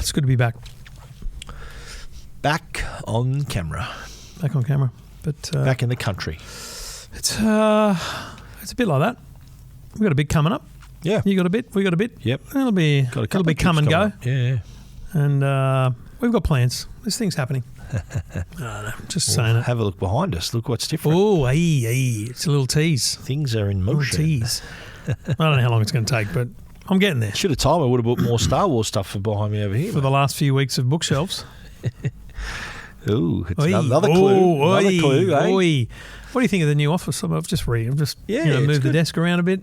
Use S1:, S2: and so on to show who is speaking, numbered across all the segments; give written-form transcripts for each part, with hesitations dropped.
S1: It's good to be back.
S2: Back on camera.
S1: Back on camera. But
S2: back in the country.
S1: It's a bit like that. We've got a bit coming up.
S2: Yeah.
S1: You got a bit, we got a bit.
S2: Yep.
S1: It'll be come and go.
S2: Up. Yeah.
S1: And we've got plans. There's things happening. I don't know. Just saying it.
S2: Have a look behind us. Look what's different.
S1: Oh, it's a little tease.
S2: Things are in motion.
S1: A little tease. I don't know how long it's going to take, but I'm getting there.
S2: Should have told me I would have bought more Star Wars stuff for behind me over here.
S1: For the last few weeks of bookshelves.
S2: Ooh, it's another clue. Another clue, eh?
S1: What do you think of the new office? I've just moved the desk around a bit.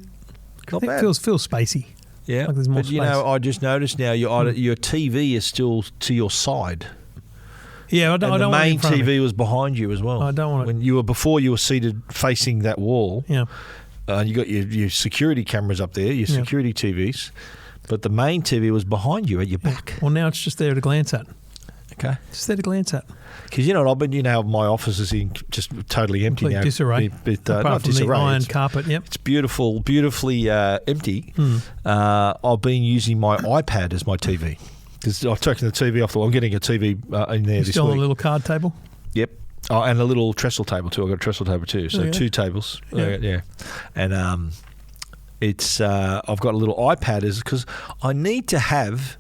S2: Not bad.
S1: Feels spacey.
S2: Yeah,
S1: like there's more
S2: space. I just noticed now your TV is still to your side.
S1: Yeah, I don't
S2: the
S1: want
S2: main
S1: it in front of me.
S2: TV was behind you as well.
S1: I don't want it.
S2: Before you were seated facing that wall.
S1: Yeah.
S2: You got your security cameras up there, your security TVs, but the main TV was behind you at your back.
S1: Well, now it's just there to glance at.
S2: Okay.
S1: Just there to glance at.
S2: Because my office is just totally empty
S1: complete
S2: now.
S1: disarray.
S2: Not disarray.
S1: The iron carpet, yep.
S2: It's beautifully empty. I've been using my iPad as my TV. Because I've taken the TV off the wall. I'm getting a TV in there this week.
S1: Still on a little card table?
S2: Yep. Oh, and a little trestle table too. I've got a trestle table too. So 2 tables. Yeah. And it's I've got a little iPad because I need to have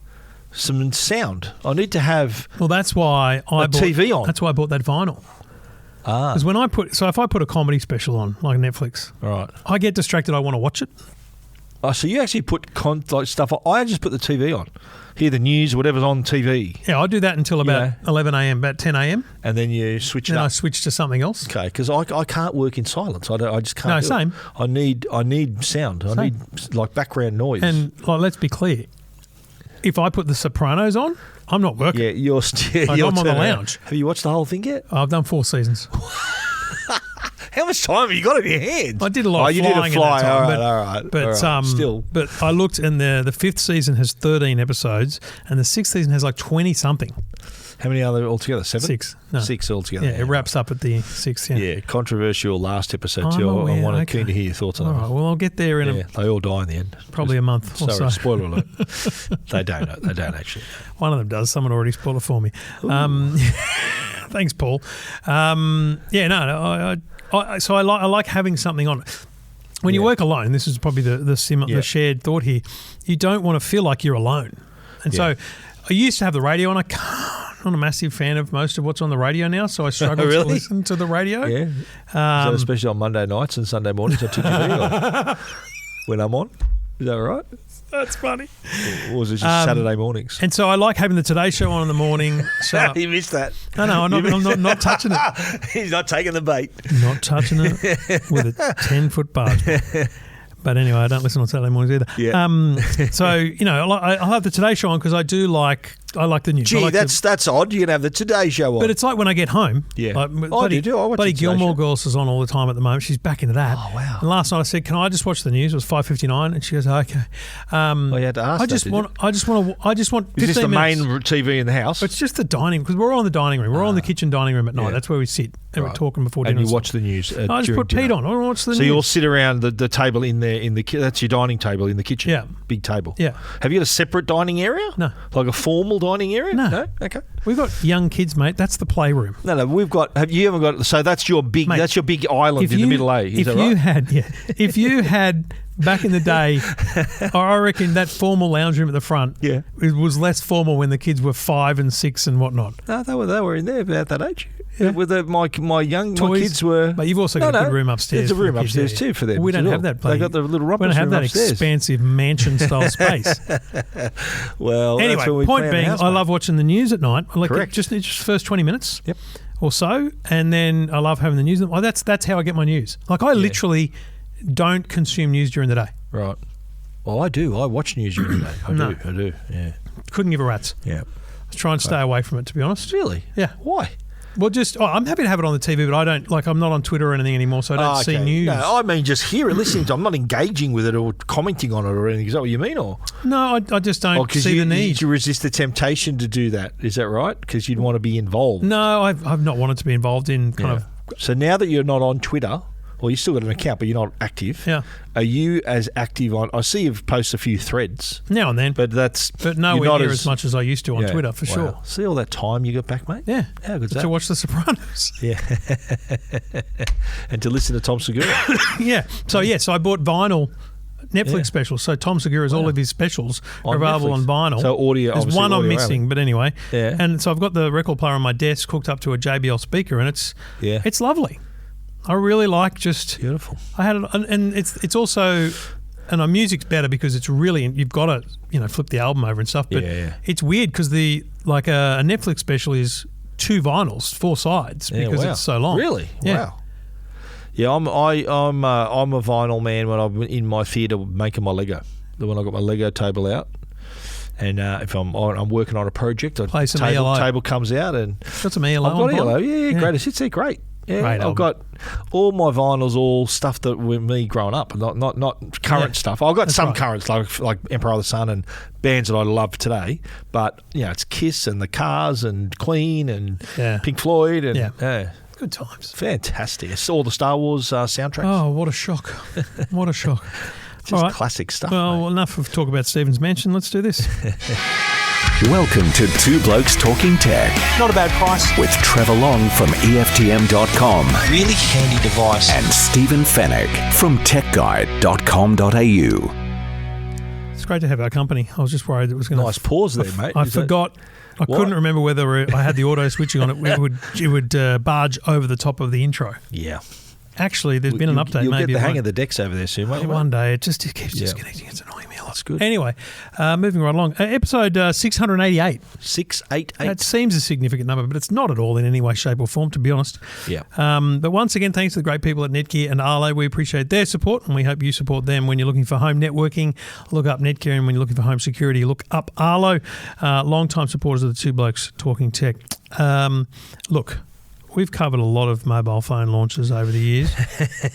S2: some sound. I need to have
S1: that's why I bought
S2: TV on.
S1: That's why I bought that vinyl. Because if I put a comedy special on, like Netflix,
S2: right,
S1: I get distracted. I want to watch it.
S2: Oh, so you actually put stuff on. I just put the TV on. Hear the news, whatever's on TV.
S1: Yeah, I do that until about 11 a.m., about 10 a.m.
S2: And then you switch it
S1: up.
S2: Then
S1: I switch to something else.
S2: Okay, because I can't work in silence. I just can't.
S1: No, same.
S2: I need sound. I need background noise.
S1: And let's be clear. If I put The Sopranos on, I'm not working.
S2: Yeah, you're still.
S1: I'm on the lounge.
S2: Have you watched the whole thing yet?
S1: I've done 4 seasons.
S2: How much time have you got in your hands?
S1: I did a lot of flying in that time.
S2: All right.
S1: But
S2: still.
S1: But I looked, and the 5th season has 13 episodes, and the 6th season has like 20-something.
S2: How many are there altogether? 7?
S1: 6. No.
S2: 6 altogether.
S1: Yeah, it wraps up at the 6th,
S2: Yeah, controversial last episode too. I'm keen to hear your thoughts on it.
S1: All right, well, I'll get there in
S2: they all die in the end.
S1: Probably a month or so.
S2: Spoiler alert. They don't actually.
S1: One of them does. Someone already spoiled it for me. Thanks, Paul. So I like having something on. When you work alone, this is probably the shared thought here. You don't want to feel like you're alone, and so I used to have the radio on. I'm not a massive fan of most of what's on the radio now, so I struggle to listen to the radio.
S2: Yeah, so especially on Monday nights and Sunday mornings on TGV when I'm on. Is that right?
S1: That's funny.
S2: Or was it just Saturday mornings?
S1: And so I like having the Today Show on in the morning. So
S2: you missed that.
S1: No, I'm not touching it.
S2: He's not taking the bait.
S1: Not touching it with a 10-foot barge. But anyway, I don't listen on Saturday mornings either.
S2: Yeah.
S1: So, I have the Today Show on because I like the news.
S2: Gee, that's odd. You can have the Today Show on.
S1: But it's like when I get home.
S2: Yeah.
S1: You do? I watch Buddy Gilmore Girls is on all the time at the moment. She's back into that.
S2: Oh, wow.
S1: And last night I said, can I just watch the news? It was 5:59. And she goes, okay.
S2: You had to ask
S1: I just want 15
S2: Is this the main
S1: minutes.
S2: TV in the house?
S1: It's just the dining, because we're all in the dining room. We're all in the kitchen dining room at night. That's where we sit and we're talking before dinner.
S2: And you watch the news
S1: I just put Pete on. I watch the news.
S2: So you'll sit around the table in there, that's your dining table in the kitchen?
S1: Yeah.
S2: Big table?
S1: Yeah.
S2: Have you got a separate dining area?
S1: No.
S2: Like a formal dining area?
S1: No.
S2: Okay.
S1: We've got young kids, mate. That's the playroom.
S2: No, we've got. You haven't got. So that's your big. Mate, that's your big island in the middle. Is that right?
S1: If you had back in the day, I reckon that formal lounge room at the front.
S2: Yeah.
S1: It was less formal when the kids were 5 and 6 and whatnot.
S2: No, they were in there about that age. Yeah. With my kids were.
S1: But you've also got a good room upstairs.
S2: There's a room upstairs too for them.
S1: We don't have that.
S2: They got the little rumpus room upstairs.
S1: We don't have that expansive mansion-style space.
S2: Well,
S1: anyway,
S2: that's
S1: point being, I love watching the news at night. I like
S2: Correct.
S1: Just first 20 minutes.
S2: Yep.
S1: Or so, and then I love having the news. That's how I get my news. Like I literally don't consume news during the day.
S2: Right. Well, I do. I watch news during the day. I do. Yeah.
S1: Couldn't give a rat's.
S2: Yeah.
S1: I try and stay away from it, to be honest.
S2: Really?
S1: Yeah.
S2: Why?
S1: Well, I'm happy to have it on the TV, but I don't, I'm not on Twitter or anything anymore, so I don't see news.
S2: No, I mean just hear it, listening to it. I'm not engaging with it or commenting on it or anything. Is that what you mean? Or
S1: no, I just don't see the need.
S2: You resist the temptation to do that. Is that right? Because you'd want to be involved.
S1: No, I've not wanted to be involved in kind of.
S2: So now that you're not on Twitter, Well, you still got an account, but you're not active.
S1: Yeah.
S2: Are you as active on? I see you've posted a few threads
S1: now and then,
S2: but
S1: nowhere near as much as I used to on Twitter for sure.
S2: See all that time you got back, mate.
S1: Yeah,
S2: how good's that?
S1: To watch The Sopranos.
S2: Yeah, and to listen to Tom Segura.
S1: Yeah. So I bought vinyl. Netflix specials. So Tom Segura's all of his specials are available on vinyl.
S2: So audio.
S1: There's one I'm missing, but anyway.
S2: Yeah.
S1: And so I've got the record player on my desk hooked up to a JBL speaker, and it's lovely. I really like just
S2: beautiful.
S1: I had it, and it's also, and our music's better because it's really, you've got to flip the album over and stuff. But it's weird because a Netflix special is 2 vinyls, 4 sides because it's so long.
S2: Really?
S1: Yeah.
S2: Wow. Yeah, I'm a vinyl man when I'm in my theatre making my Lego. When I got my Lego table out, and if I'm working on a project,
S1: play some ELO.
S2: Table comes out and
S1: got some ELO.
S2: I've got ELO. Yeah, greatest hits. They're great. Yeah,
S1: great
S2: I've got all my vinyls, all stuff that with me growing up, not current stuff. I've got some currents like Emperor of the Sun and bands that I love today, but it's Kiss and the Cars and Queen and Pink Floyd and
S1: good times.
S2: Fantastic. It's all the Star Wars soundtracks.
S1: Oh, what a shock. What a shock.
S2: Just classic stuff.
S1: Well, enough of talk about Stephen's Mansion. Let's do this.
S3: Welcome to Two Blokes Talking Tech.
S4: Not a bad price.
S3: With Trevor Long from EFTM.com.
S4: Really handy device.
S3: And Stephen Fennick from techguide.com.au.
S1: It's great to have our company. I was just worried it was going to...
S2: Nice pause there, mate.
S1: I forgot... I couldn't remember whether I had the auto switching on it. It would barge over the top of the intro.
S2: Yeah.
S1: Actually, there's been an update.
S2: You'll
S1: maybe
S2: get the hang of the decks over there soon, won't you?
S1: One day. It keeps disconnecting. It's annoying me a lot.
S2: That's good.
S1: Anyway, moving right along. Episode 688.
S2: 688.
S1: That seems a significant number, but it's not at all in any way, shape or form, to be honest.
S2: Yeah.
S1: But once again, thanks to the great people at Netgear and Arlo. We appreciate their support, and we hope you support them. When you're looking for home networking, look up Netgear, and when you're looking for home security, look up Arlo. Long-time supporters of the Two Blokes Talking Tech. Look, we've covered a lot of mobile phone launches over the years.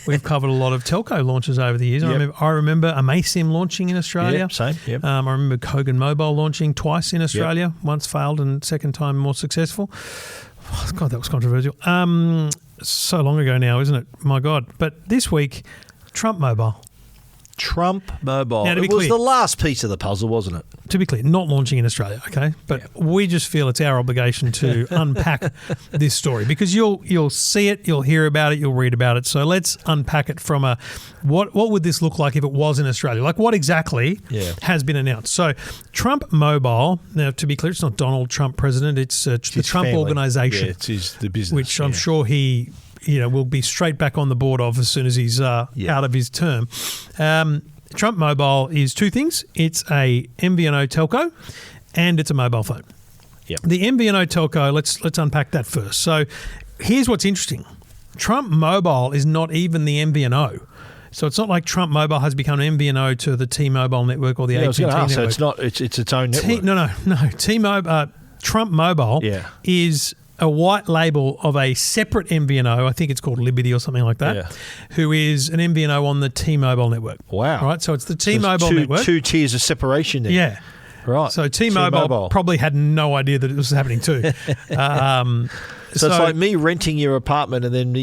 S1: We've covered a lot of telco launches over the years.
S2: Yep.
S1: I remember Amasim launching in Australia.
S2: Yep, same. Yep.
S1: I remember Kogan Mobile launching twice in Australia. Yep. Once failed and second time more successful. Oh, God, that was controversial. So long ago now, isn't it? My God. But this week, Trump Mobile.
S2: Trump Mobile.
S1: Now,
S2: it was the last piece of the puzzle, wasn't it?
S1: To be clear, not launching in Australia, okay? But we just feel it's our obligation to unpack this story because you'll see it, you'll hear about it, you'll read about it. So let's unpack it from what would this look like if it was in Australia? Like what exactly has been announced? So Trump Mobile, now to be clear, it's not Donald Trump president, it's the Trump
S2: family.
S1: Organisation.
S2: Yeah, it's the business.
S1: Which I'm sure he... will be straight back on the board of as soon as he's out of his term. Trump Mobile is 2 things. It's a MVNO telco and it's a mobile phone.
S2: Yep.
S1: The MVNO telco, let's unpack that first. So here's what's interesting. Trump Mobile is not even the MVNO. So it's not like Trump Mobile has become an MVNO to the T-Mobile network or the AT&T network.
S2: So it's not. It's its own network.
S1: No. T-Mobile, Trump Mobile is a white label of a separate MVNO, I think it's called Liberty or something like that, who is an MVNO on the T-Mobile network.
S2: Wow.
S1: Right, so it's the T-Mobile network.
S2: 2 tiers of separation there.
S1: Yeah.
S2: Right.
S1: So T-Mobile probably had no idea that it was happening too. So
S2: it's like me renting your apartment and then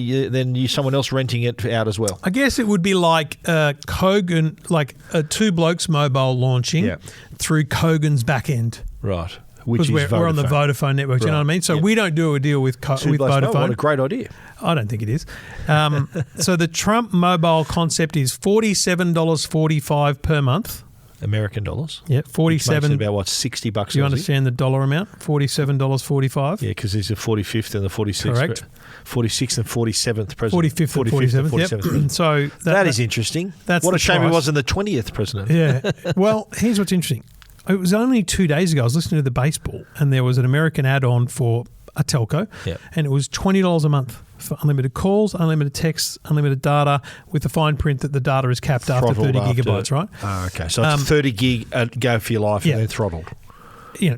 S2: you someone else renting it out as well.
S1: I guess it would be like Kogan, like Two Blokes Mobile launching through Kogan's back end.
S2: Right.
S1: Because we're on the Vodafone network, do you know what I mean? So we don't do a deal with Vodafone.
S2: What a great idea.
S1: I don't think it is. So the Trump Mobile concept is $47.45 per month.
S2: American dollars.
S1: Yeah, 47.
S2: About what, $60?
S1: Do you understand the dollar amount? $47.45.
S2: Yeah, because there's the 45th and the 46th.
S1: Correct.
S2: 46th and 47th president.
S1: 45th and 47th. Yep. So
S2: that is interesting. What a shame he wasn't the 20th president.
S1: Yeah. Well, here's what's interesting. It was only 2 days ago I was listening to the baseball and there was an American add-on for a telco and it was $20 a month for unlimited calls, unlimited texts, unlimited data with the fine print that the data is capped after 30 gigabytes, right?
S2: Oh, okay. So it's 30 gig go for your life and then throttled.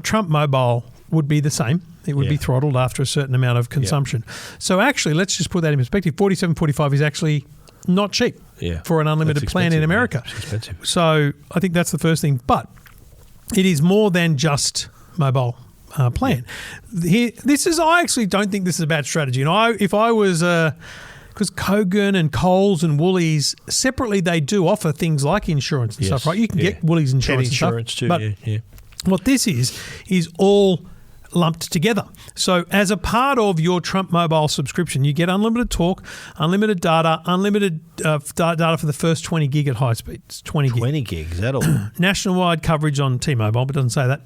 S1: Trump Mobile would be the same. It would be throttled after a certain amount of consumption. So actually, let's just put that in perspective. $47.45 is actually not cheap for an unlimited plan in America.
S2: It's expensive.
S1: So I think that's the first thing. But it is more than just mobile plan. I actually don't think this is a bad strategy. If I was because Kogan and Coles and Woolies separately, they do offer things like insurance and stuff, right? You can get Woolies insurance,
S2: Pet insurance
S1: and stuff,
S2: too.
S1: but what this is all lumped together. So as a part of your Trump Mobile subscription, you get unlimited talk, unlimited data, unlimited data for the first 20 gig at high speed. It's 20 gig.
S2: 20 gigs, that all?
S1: Nationwide coverage on T-Mobile, but it doesn't say that.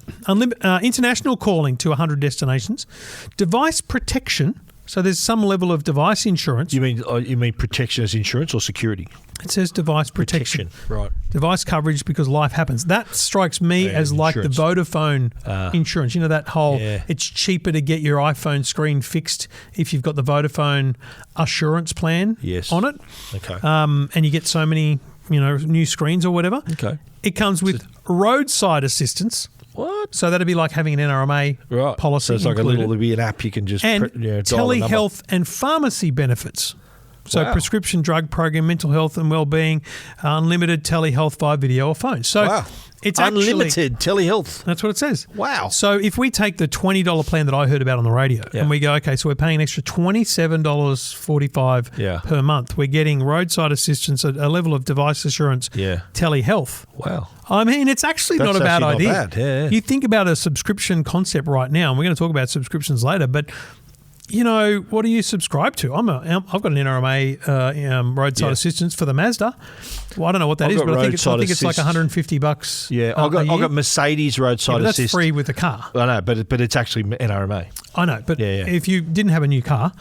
S1: International calling to 100 destinations. Device protection. So there's some level of device insurance.
S2: You mean protection as insurance or security?
S1: It says device protection.
S2: Right.
S1: Device coverage because life happens. That strikes me as like
S2: insurance.
S1: the Vodafone insurance. You know, that whole,
S2: Yeah.
S1: it's cheaper to get your iPhone screen fixed if you've got the Vodafone assurance plan on it.
S2: Okay.
S1: And you get so many, new screens or whatever.
S2: Okay.
S1: It comes with roadside assistance.
S2: What?
S1: So that'd be like having an NRMA policy.
S2: So it's like
S1: included.
S2: there'll be an app you can just
S1: and
S2: dial the number.
S1: telehealth and pharmacy benefits. So prescription drug program, mental health and well-being, unlimited telehealth via video or phone. So it's actually
S2: unlimited telehealth.
S1: That's what it says.
S2: Wow.
S1: So if we take the $20 plan that I heard about on the radio and we go, okay, so we're paying an extra $27.45 per month. We're getting roadside assistance, a level of device assurance, telehealth.
S2: Wow.
S1: I mean, it's actually not a bad idea.
S2: Not bad. Yeah.
S1: You think about a subscription concept right now, and we're going to talk about subscriptions later, but what do you subscribe to? I've got an NRMA roadside assistance for the Mazda. Well, I don't know what that is, but I think it's like $150.
S2: Yeah, I've got Mercedes roadside assist.
S1: That's free with the car.
S2: I know, but it's actually NRMA.
S1: I know, but if you didn't have a new car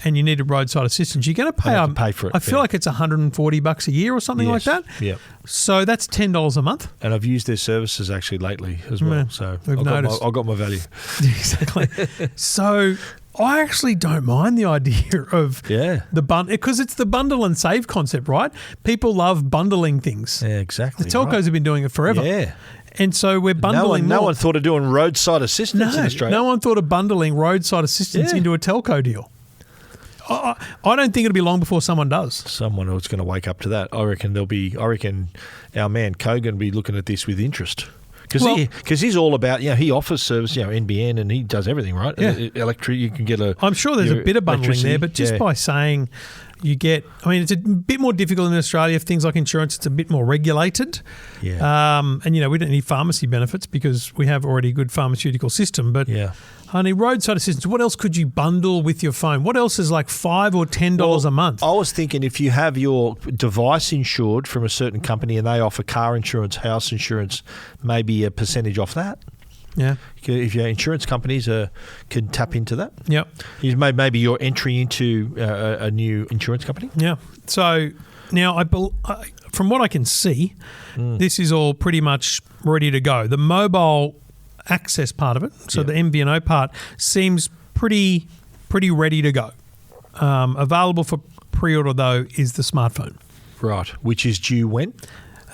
S1: and you needed roadside assistance, you're going to pay
S2: for it.
S1: I feel like it's $140 a year or something like that.
S2: Yeah.
S1: So that's $10 a month.
S2: And I've used their services actually lately as well. So
S1: I've noticed.
S2: I got my value.
S1: Exactly. So I actually don't mind the idea of the bundle because it's the bundle and save concept, right? People love bundling things.
S2: Yeah, exactly.
S1: The telcos have been doing it forever.
S2: Yeah.
S1: And so we're bundling
S2: No one thought of doing roadside assistance in Australia.
S1: No one thought of bundling roadside assistance into a telco deal. I don't think it'll be long before someone does.
S2: Someone who's going to wake up to that. I reckon our man Kogan will be looking at this with interest. Because he's all about, he offers service, NBN, and he does everything, right?
S1: Yeah.
S2: You can get
S1: I'm sure there's a bit of bundling there, but just by saying you get, it's a bit more difficult in Australia. For things like insurance, it's a bit more regulated.
S2: Yeah.
S1: And, we don't need pharmacy benefits because we have already a good pharmaceutical system. But, honey, roadside assistance, what else could you bundle with your phone? What else is like $5 or $10 a month?
S2: I was thinking if you have your device insured from a certain company and they offer car insurance, house insurance, maybe a percentage off that.
S1: Yeah.
S2: If your insurance companies can tap into that.
S1: Yep.
S2: Maybe your entry into a new insurance company.
S1: Yeah. So now, from what I can see, this is all pretty much ready to go. The mobile access part of it, so the MVNO part, seems pretty ready to go. Available for pre-order, though, is the smartphone.
S2: Right. Which is due when?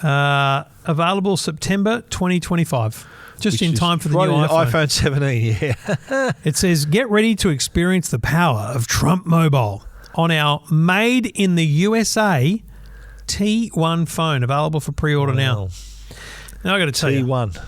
S1: Available September 2025. Just in time for the new
S2: iPhone 17,
S1: It says, get ready to experience the power of Trump Mobile on our made in the USA T1 phone, available for pre-order now. Now I got to tell you.
S2: T1.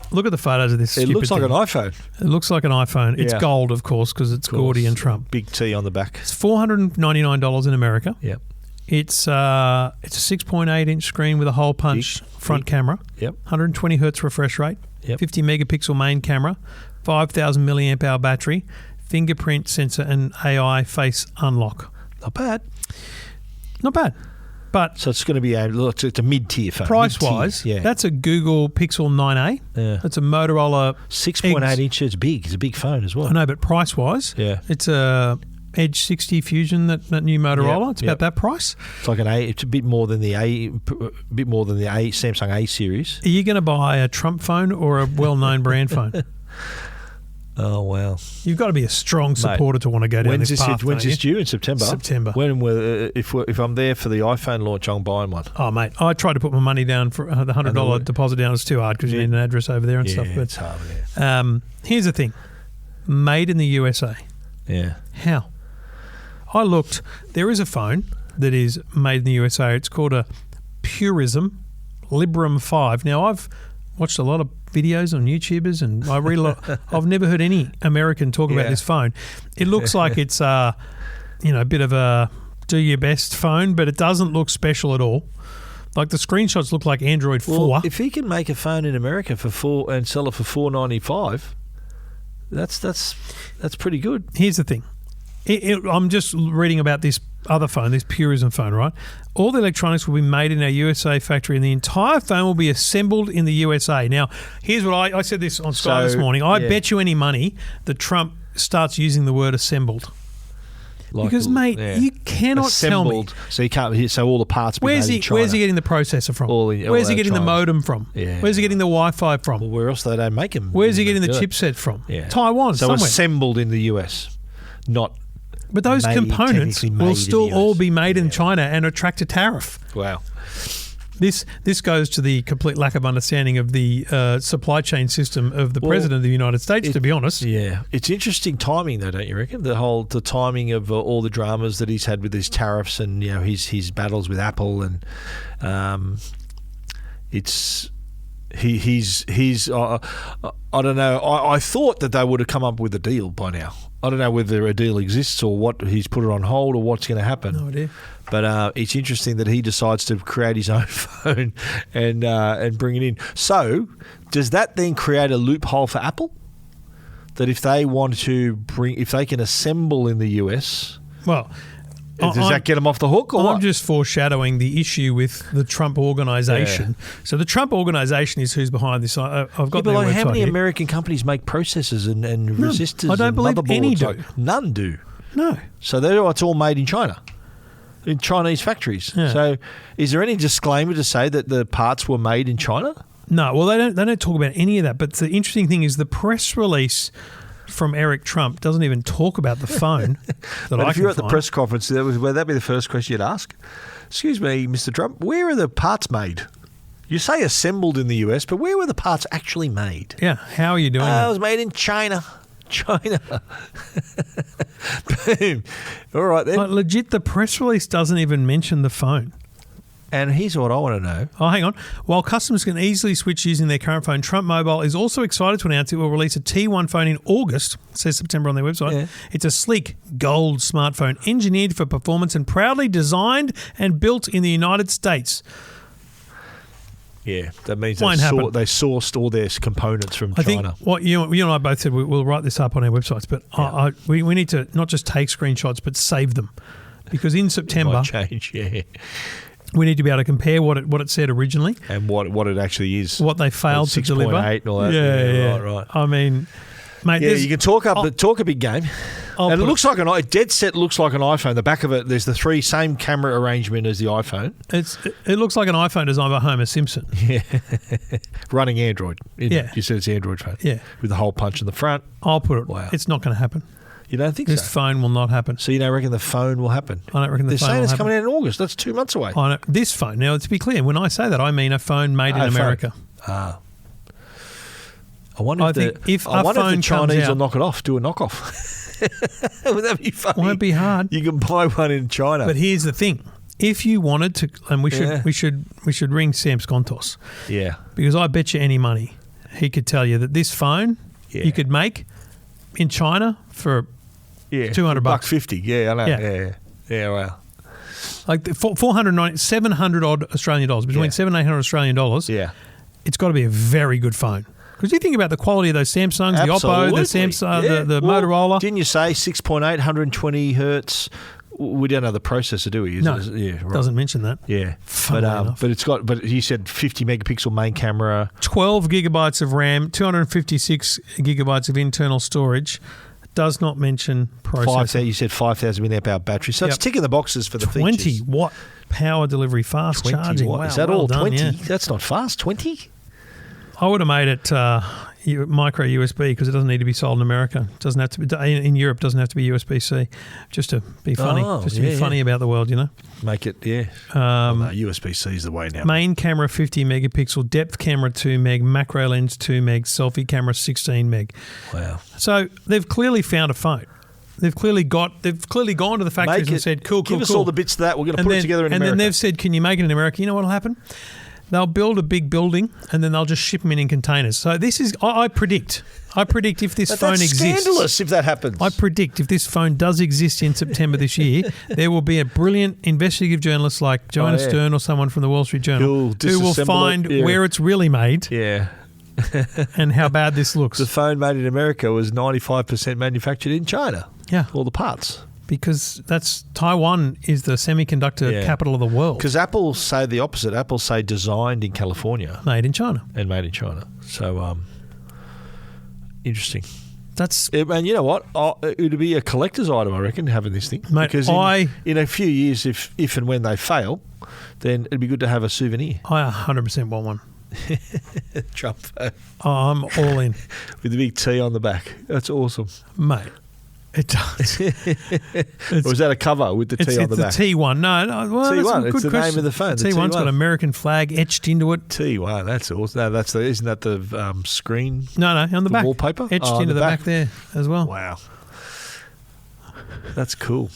S1: Look at the photos of this.
S2: It looks like an iPhone.
S1: It looks like an iPhone. It's gold, of course, because it's gaudy and Trump.
S2: Big T on the back.
S1: It's $499 in America.
S2: Yep.
S1: It's a 6.8-inch screen with a hole punch front camera.
S2: Yep.
S1: 120 hertz refresh rate.
S2: Yep.
S1: 50 megapixel main camera. 5,000 milliamp hour battery. Fingerprint sensor and AI face unlock.
S2: Not bad.
S1: Not bad. But
S2: so it's going to be it's a mid-tier phone.
S1: Price-wise, that's a Google Pixel 9a.
S2: Yeah.
S1: That's a Motorola
S2: 6.8 inches big. It's a big phone as well.
S1: I know, but price-wise, it's a Edge 60 Fusion, that new Motorola. It's about that price.
S2: It's like it's a bit more than the Samsung A series.
S1: Are you going to buy a Trump phone or a well-known brand phone?
S2: Oh, wow.
S1: You've got to be a strong supporter to want to go down this path.
S2: When's this due? In September?
S1: September.
S2: If I'm there for the iPhone launch, I'm buying one.
S1: Oh, mate. I tried to put my money down for the $100 deposit down. It's too hard because you need an address over there and stuff. But
S2: it's hard,
S1: here's the thing. Made in the USA.
S2: Yeah.
S1: How? I looked. There is a phone that is made in the USA. It's called a Purism Librem 5. Now, I've watched a lot of videos on YouTubers and I read a lot. I've never heard any American talk about this phone. It looks like it's a bit of a do your best phone, but it doesn't look special at all. Like the screenshots look like Android 4.
S2: Well, if he can make a phone in America for $4 and sell it for $4.95, that's pretty good.
S1: Here's the thing. I'm just reading about this other phone, this Purism phone, right? All the electronics will be made in our USA factory and the entire phone will be assembled in the USA. Now, here's what I said this on Sky this morning. I bet you any money that Trump starts using the word assembled. Because, mate, you cannot
S2: assembled,
S1: tell me.
S2: So you can't. So all the parts.
S1: Where's he getting the processor from? Where's he getting the modem from?
S2: Yeah.
S1: Where's he getting the Wi-Fi from?
S2: Well, where else they don't make them?
S1: Where's he getting the chipset from?
S2: Yeah.
S1: Taiwan,
S2: so
S1: somewhere.
S2: Assembled in the US, not.
S1: But those components will still all be made in China and attract a tariff.
S2: Wow.
S1: This goes to the complete lack of understanding of the supply chain system of the President of the United States, to be honest. Yeah.
S2: It's interesting timing, though, don't you reckon? The timing of all the dramas that he's had with his tariffs and, his battles with Apple and he's I don't know. I thought that they would have come up with a deal by now. I don't know whether a deal exists or what he's put it on hold or what's going to happen.
S1: No idea.
S2: But it's interesting that he decides to create his own phone and bring it in. So does that then create a loophole for Apple? That if they want to if they can assemble in the US, does that get them off the hook? Or
S1: I'm
S2: what?
S1: just foreshadowing the issue with the Trump organization. Yeah. So the Trump organization is who's behind this. I've got their website
S2: how many
S1: here.
S2: American companies make processors and resistors?
S1: I don't believe any do.
S2: None do.
S1: No.
S2: So it's all made in China, in Chinese factories. Yeah. So is there any disclaimer to say that the parts were made in China?
S1: No. Well, they don't talk about any of that. But the interesting thing is the press release from Eric Trump doesn't even talk about the phone that
S2: if you're at the press conference, would that be the first question you'd ask? Excuse me, Mr. Trump, where are the parts made? You say assembled in the US, but where were the parts actually made?
S1: Yeah, how are you doing that?
S2: It was made in China. Boom. All right then.
S1: Legit, the press release doesn't even mention the phone.
S2: And here's what I want to know.
S1: Oh, hang on. While customers can easily switch using their current phone, Trump Mobile is also excited to announce it will release a T1 phone in August. It says September on their website. Yeah. It's a sleek gold smartphone engineered for performance and proudly designed and built in the United States.
S2: Yeah, that means they sourced all their components from China.
S1: I think what you and I both said, we'll write this up on our websites, but we need to not just take screenshots but save them. Because in September...
S2: It might change, yeah.
S1: We need to be able to compare what it said originally
S2: and what it actually is.
S1: What they failed to deliver.
S2: 6.8 and all that.
S1: Yeah.
S2: Right.
S1: I mean, mate,
S2: you can talk a big game. And it looks like a dead set looks like an iPhone. The back of it, there's the same camera arrangement as the iPhone.
S1: It looks like an iPhone designed by Homer Simpson.
S2: Yeah. Running Android.
S1: Yeah.
S2: You said it's Android phone.
S1: Yeah.
S2: With the hole punch in the front.
S1: I'll put it. Wow. It's not going to happen.
S2: You don't think so?
S1: This phone will not happen.
S2: So you don't reckon the phone will happen?
S1: I don't reckon the phone will happen.
S2: They're saying it's coming out in August. That's 2 months away.
S1: I know. This phone. Now, to be clear, when I say that, I mean a phone made in America.
S2: I wonder if the Chinese will knock it off, do a knockoff. Would that be funny?
S1: Won't be hard.
S2: You can buy one in China.
S1: But here's the thing. If you wanted to, and we should ring Sam Skontos.
S2: Yeah.
S1: Because I bet you any money he could tell you that this phone you could make in China for $200.
S2: $150. Yeah, I know. Yeah, wow.
S1: Like 700 odd Australian dollars, between $700 and $800 Australian dollars.
S2: Yeah.
S1: It's got to be a very good phone. Because you think about the quality of those Samsungs, the Oppo, the Samsung, the Motorola.
S2: Didn't you say 6.8, 120 hertz? We don't know the processor, do we?
S1: Doesn't mention that.
S2: Yeah, but it's got. But you said 50 megapixel main camera,
S1: 12 gigabytes of RAM, 256 gigabytes of internal storage. Does not mention processor.
S2: You said 5,000 milliamp hour battery, so it's ticking the boxes for the
S1: 20
S2: features.
S1: 20 watt power delivery, fast charging. Wow,
S2: is that all?
S1: Done,
S2: 20?
S1: Yeah.
S2: That's not fast. 20.
S1: I would have made it micro USB because it doesn't need to be sold in America. It doesn't have to be in Europe. Doesn't have to be USB-C. Just to be funny. Be funny about the world, you know.
S2: Make it, USB-C is the way now.
S1: Main camera 50 megapixel, depth camera 2 meg, macro lens 2 meg, selfie camera 16 meg.
S2: Wow.
S1: So they've clearly found a phone. They've clearly gone to the factories and said, cool.
S2: Give us all the bits of that. We're going to put it together in America.
S1: And then they've said, can you make it in America? You know what will happen? They'll build a big building and then they'll just ship them in containers. So this is, I predict if this phone
S2: that's
S1: exists.
S2: Scandalous if that happens.
S1: I predict if this phone does exist in September this year, there will be a brilliant investigative journalist like Joanna Stern or someone from the Wall Street Journal who will find where it's really made.
S2: Yeah.
S1: And how bad this looks.
S2: The phone made in America was 95% manufactured in China.
S1: Yeah.
S2: All the parts.
S1: Because Taiwan is the semiconductor capital of the world.
S2: Because Apple say the opposite. Apple say designed in California.
S1: Made in China.
S2: And made in China. So, interesting.
S1: And
S2: you know what? It would be a collector's item, I reckon, having this thing.
S1: Mate,
S2: because in a few years, if and when they fail, then it'd be good to have a souvenir.
S1: I 100% want one.
S2: Trump phone.
S1: I'm all in.
S2: With the big T on the back. That's awesome.
S1: Mate, it does.
S2: Or is that a cover with the T on the back?
S1: It's the T1. No, well,
S2: T1.
S1: That's
S2: it's the
S1: question.
S2: name of the phone.
S1: The T1's got an American flag etched into it.
S2: T1. That's awesome. No, isn't that the screen?
S1: No, on the back.
S2: Wallpaper?
S1: Etched into the back there as well.
S2: Wow. That's cool.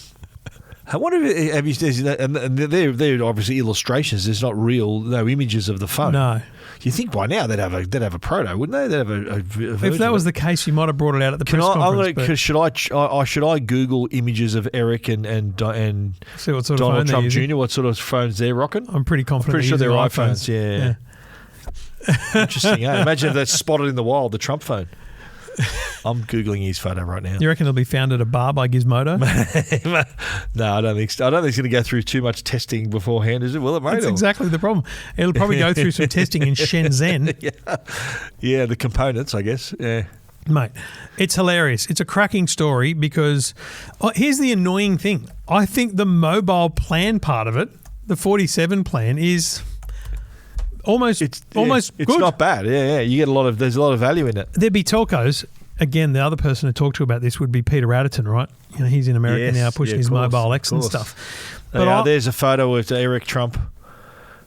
S2: I wonder if have you seen that? And they're obviously illustrations. There's not no images of the phone.
S1: No.
S2: You think by now they'd have a proto, wouldn't they? They'd have a version.
S1: If that was the case, you might have brought it out at the press conference.
S2: Should I Google images of Eric and
S1: see what sort
S2: Donald
S1: of phone
S2: Trump Jr. What sort of phones they're rocking?
S1: I'm pretty confident.
S2: Pretty sure they're
S1: iPhones.
S2: Yeah. Interesting. Imagine if that's spotted in the wild, the Trump phone. I'm Googling his photo right now.
S1: You reckon it'll be found at a bar by Gizmodo?
S2: No, I don't think so. I don't think it's going to go through too much testing beforehand, is it? Will it, mate?
S1: That's exactly the problem. It'll probably go through some testing in Shenzhen.
S2: Yeah, the components, I guess. Yeah.
S1: Mate, it's hilarious. It's a cracking story because here's the annoying thing. I think the mobile plan part of it, the 47 plan, is almost good.
S2: It's not bad. Yeah. You get there's a lot of value in it.
S1: There'd be telcos. Again, the other person to talk to about this would be Peter Adderton, right? You know, he's in America now pushing his Mobile X and stuff.
S2: But there's a photo of Eric Trump.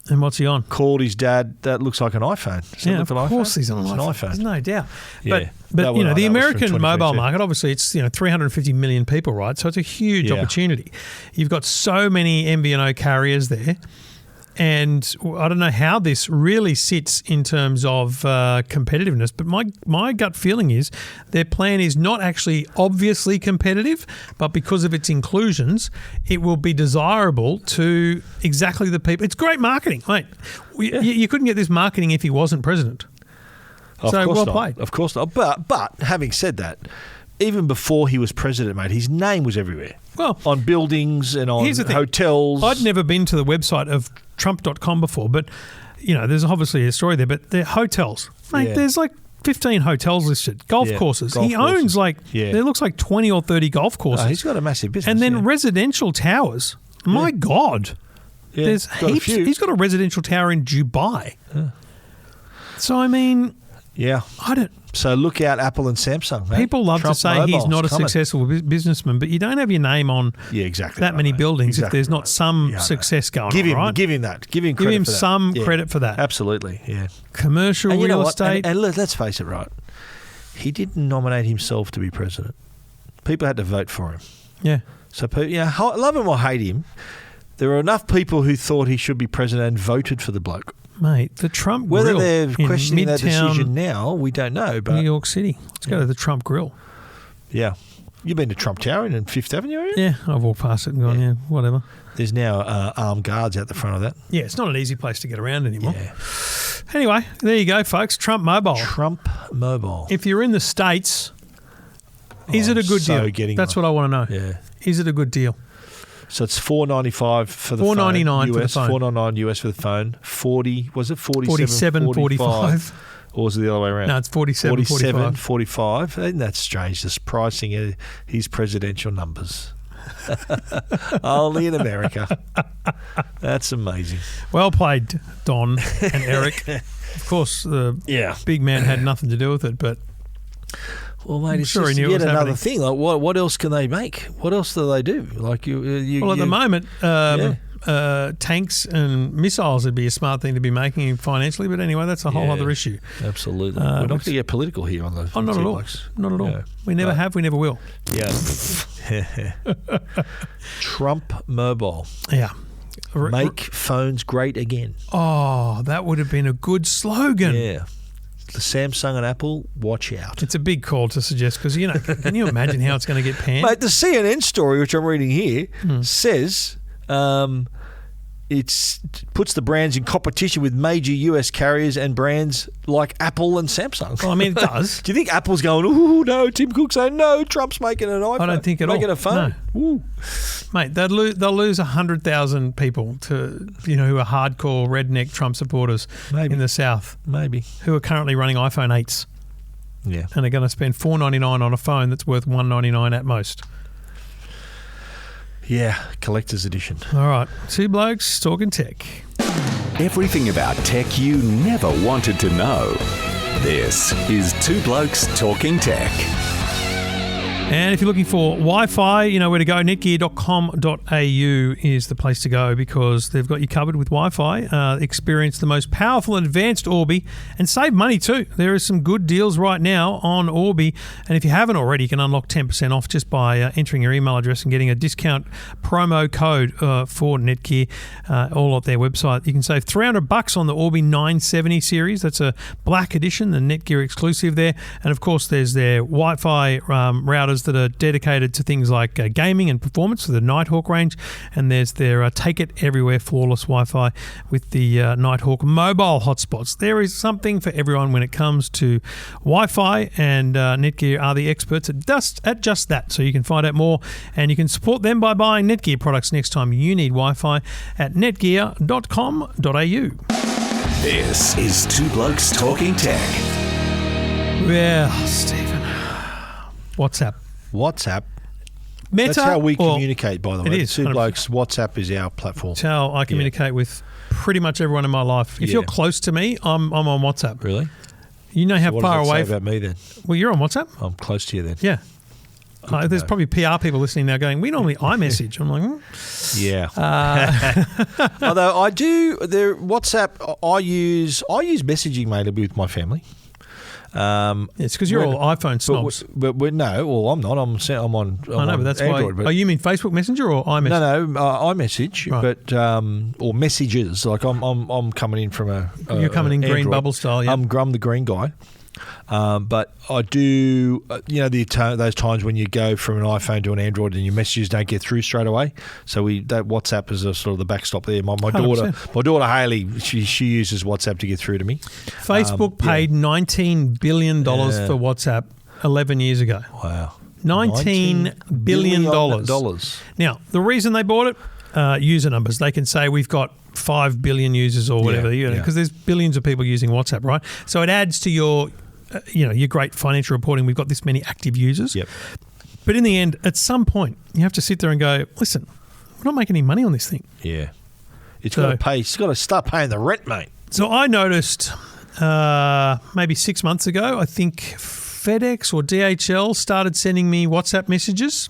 S1: And what's he on?
S2: Called his dad. That looks like an iPhone.
S1: Of course he's on an iPhone. There's no doubt.
S2: Yeah.
S1: But you know, the American mobile market, obviously it's 350 million people, right? So it's a huge opportunity. You've got so many MVNO carriers there. And I don't know how this really sits in terms of competitiveness, but my gut feeling is their plan is not actually obviously competitive, but because of its inclusions, it will be desirable to exactly the people. It's great marketing, mate. You couldn't get this marketing if he wasn't president.
S2: Of
S1: so
S2: course
S1: well
S2: not.
S1: played.
S2: Of course not. But having said that, even before he was president, mate, his name was everywhere.
S1: Well,
S2: on buildings and on hotels.
S1: I'd never been to the website of Trump.com before, but you know, there's obviously a story there. But they're hotels, mate. There's like 15 hotels listed. Golf courses. He owns there looks like 20 or 30 golf courses.
S2: He's got a massive business.
S1: And then residential towers. My God, there's heaps. He's got a residential tower in Dubai. Yeah. So I mean, I don't.
S2: So look out, Apple and Samsung. Mate.
S1: People love
S2: Trump
S1: to say he's not a successful businessman, but you don't have your name on that many buildings if there's not some success going on, right?
S2: Give him that. Give him credit
S1: Give him
S2: for that.
S1: some credit for that.
S2: Absolutely, yeah.
S1: Commercial real estate.
S2: And let's face it, right? He didn't nominate himself to be president. People had to vote for him.
S1: Yeah.
S2: So, love him or hate him, there were enough people who thought he should be president and voted for the bloke.
S1: Mate, the Trump
S2: Whether
S1: Grill.
S2: Whether they're questioning that decision now, we don't know. But
S1: New York City. Let's go to the Trump Grill.
S2: Yeah. You've been to Trump Tower in Fifth Avenue, haven't you?
S1: Yeah, I've walked past it and gone, whatever.
S2: There's now armed guards out the front of that.
S1: Yeah, it's not an easy place to get around anymore. Yeah. Anyway, there you go, folks. Trump Mobile.
S2: Trump Mobile.
S1: If you're in the States, is it a good deal? That's what I want to know.
S2: Yeah.
S1: Is it a good deal?
S2: So it's $4.95 for the phone.
S1: $4.99 for the phone.
S2: $4.99 US for the phone. 40, was it
S1: 47, 45?
S2: Or was it the other way around?
S1: No, it's 47,
S2: 45. Isn't that strange, this pricing his presidential numbers? Only in America. That's amazing.
S1: Well played, Don and Eric. Of course, the big man had nothing to do with it, but...
S2: Well, mate, it's just yet another thing. Like, what else can they make? What else do they do? Like
S1: well, at the moment, tanks and missiles would be a smart thing to be making financially. But anyway, that's a whole other issue.
S2: Absolutely. We're not going to get political here on the.
S1: Oh, not at all. Not at all. Yeah. We never have. We never will.
S2: Yeah. Trump Mobile.
S1: Yeah.
S2: Make phones great again.
S1: Oh, that would have been a good slogan.
S2: Yeah. The Samsung and Apple, watch out.
S1: It's a big call to suggest because, can you imagine how it's going to get panned?
S2: Mate, the CNN story, which I'm reading here, says it puts the brands in competition with major US carriers and brands like Apple and Samsung.
S1: Well, I mean, it does.
S2: Do you think Apple's going, ooh, no, Tim Cook saying, no, Trump's making an iPhone?
S1: I don't think at all.
S2: Making a phone?
S1: No.
S2: Ooh.
S1: Mate, they'll lose 100,000 people to, who are hardcore redneck Trump supporters in the South.
S2: Maybe.
S1: Who are currently running iPhone 8s.
S2: Yeah.
S1: And they're going to spend $4.99 on a phone that's worth $1.99 at most.
S2: Yeah, collector's edition.
S1: All right, two blokes talking tech.
S3: Everything about tech you never wanted to know. This is Two Blokes Talking Tech.
S1: And if you're looking for Wi-Fi, you know where to go. Netgear.com.au is the place to go because they've got you covered with Wi-Fi. Experience the most powerful and advanced Orbi and save money too. There are some good deals right now on Orbi. And if you haven't already, you can unlock 10% off just by entering your email address and getting a discount promo code for Netgear all at their website. You can save $300 on the Orbi 970 series. That's a black edition, the Netgear exclusive there. And of course, there's their Wi-Fi routers that are dedicated to things like gaming and performance for the Nighthawk range, and there's their Take It Everywhere flawless Wi-Fi with the Nighthawk mobile hotspots. There is something for everyone when it comes to Wi-Fi, and Netgear are the experts at just that. So you can find out more, and you can support them by buying Netgear products next time you need Wi-Fi at netgear.com.au.
S3: This is Two Blokes Talking Tech.
S1: Well, Stephen, WhatsApp. Meta.
S2: That's how we communicate, by the way.
S1: It is.
S2: Two Blokes, WhatsApp is our platform.
S1: It's how I communicate with pretty much everyone in my life. If you're close to me, I'm on WhatsApp.
S2: Really?
S1: You know how
S2: what
S1: far
S2: does that
S1: away...
S2: say about me then?
S1: Well, you're on WhatsApp?
S2: I'm close to you then.
S1: Yeah. There's probably PR people listening now going, we normally iMessage. I'm like,
S2: Yeah. Although I do, WhatsApp, I use messaging mainly with my family.
S1: It's because you're all iPhone snobs.
S2: But no, well, I'm not. I'm on.
S1: I know, but that's
S2: Android,
S1: why. You mean Facebook Messenger or iMessage?
S2: No, iMessage,
S1: right.
S2: but or messages. Like I'm coming in from
S1: You're coming in green
S2: Android.
S1: bubble style. Yeah.
S2: I'm the green guy. But I do, those times when you go from an iPhone to an Android and your messages don't get through straight away. So that WhatsApp is a sort of the backstop there. My daughter Hayley, she uses WhatsApp to get through to me.
S1: Facebook paid $19 billion for WhatsApp 11 years ago.
S2: Wow.
S1: $19 billion. Now, the reason they bought it, user numbers. They can say we've got 5 billion users or whatever, because there's billions of people using WhatsApp, right? So it adds to your great financial reporting. We've got this many active users.
S2: Yep.
S1: But in the end, at some point, you have to sit there and go, listen, we're not making any money on this thing.
S2: Yeah. It's got to start paying the rent, mate.
S1: So I noticed maybe 6 months ago, I think FedEx or DHL started sending me WhatsApp messages,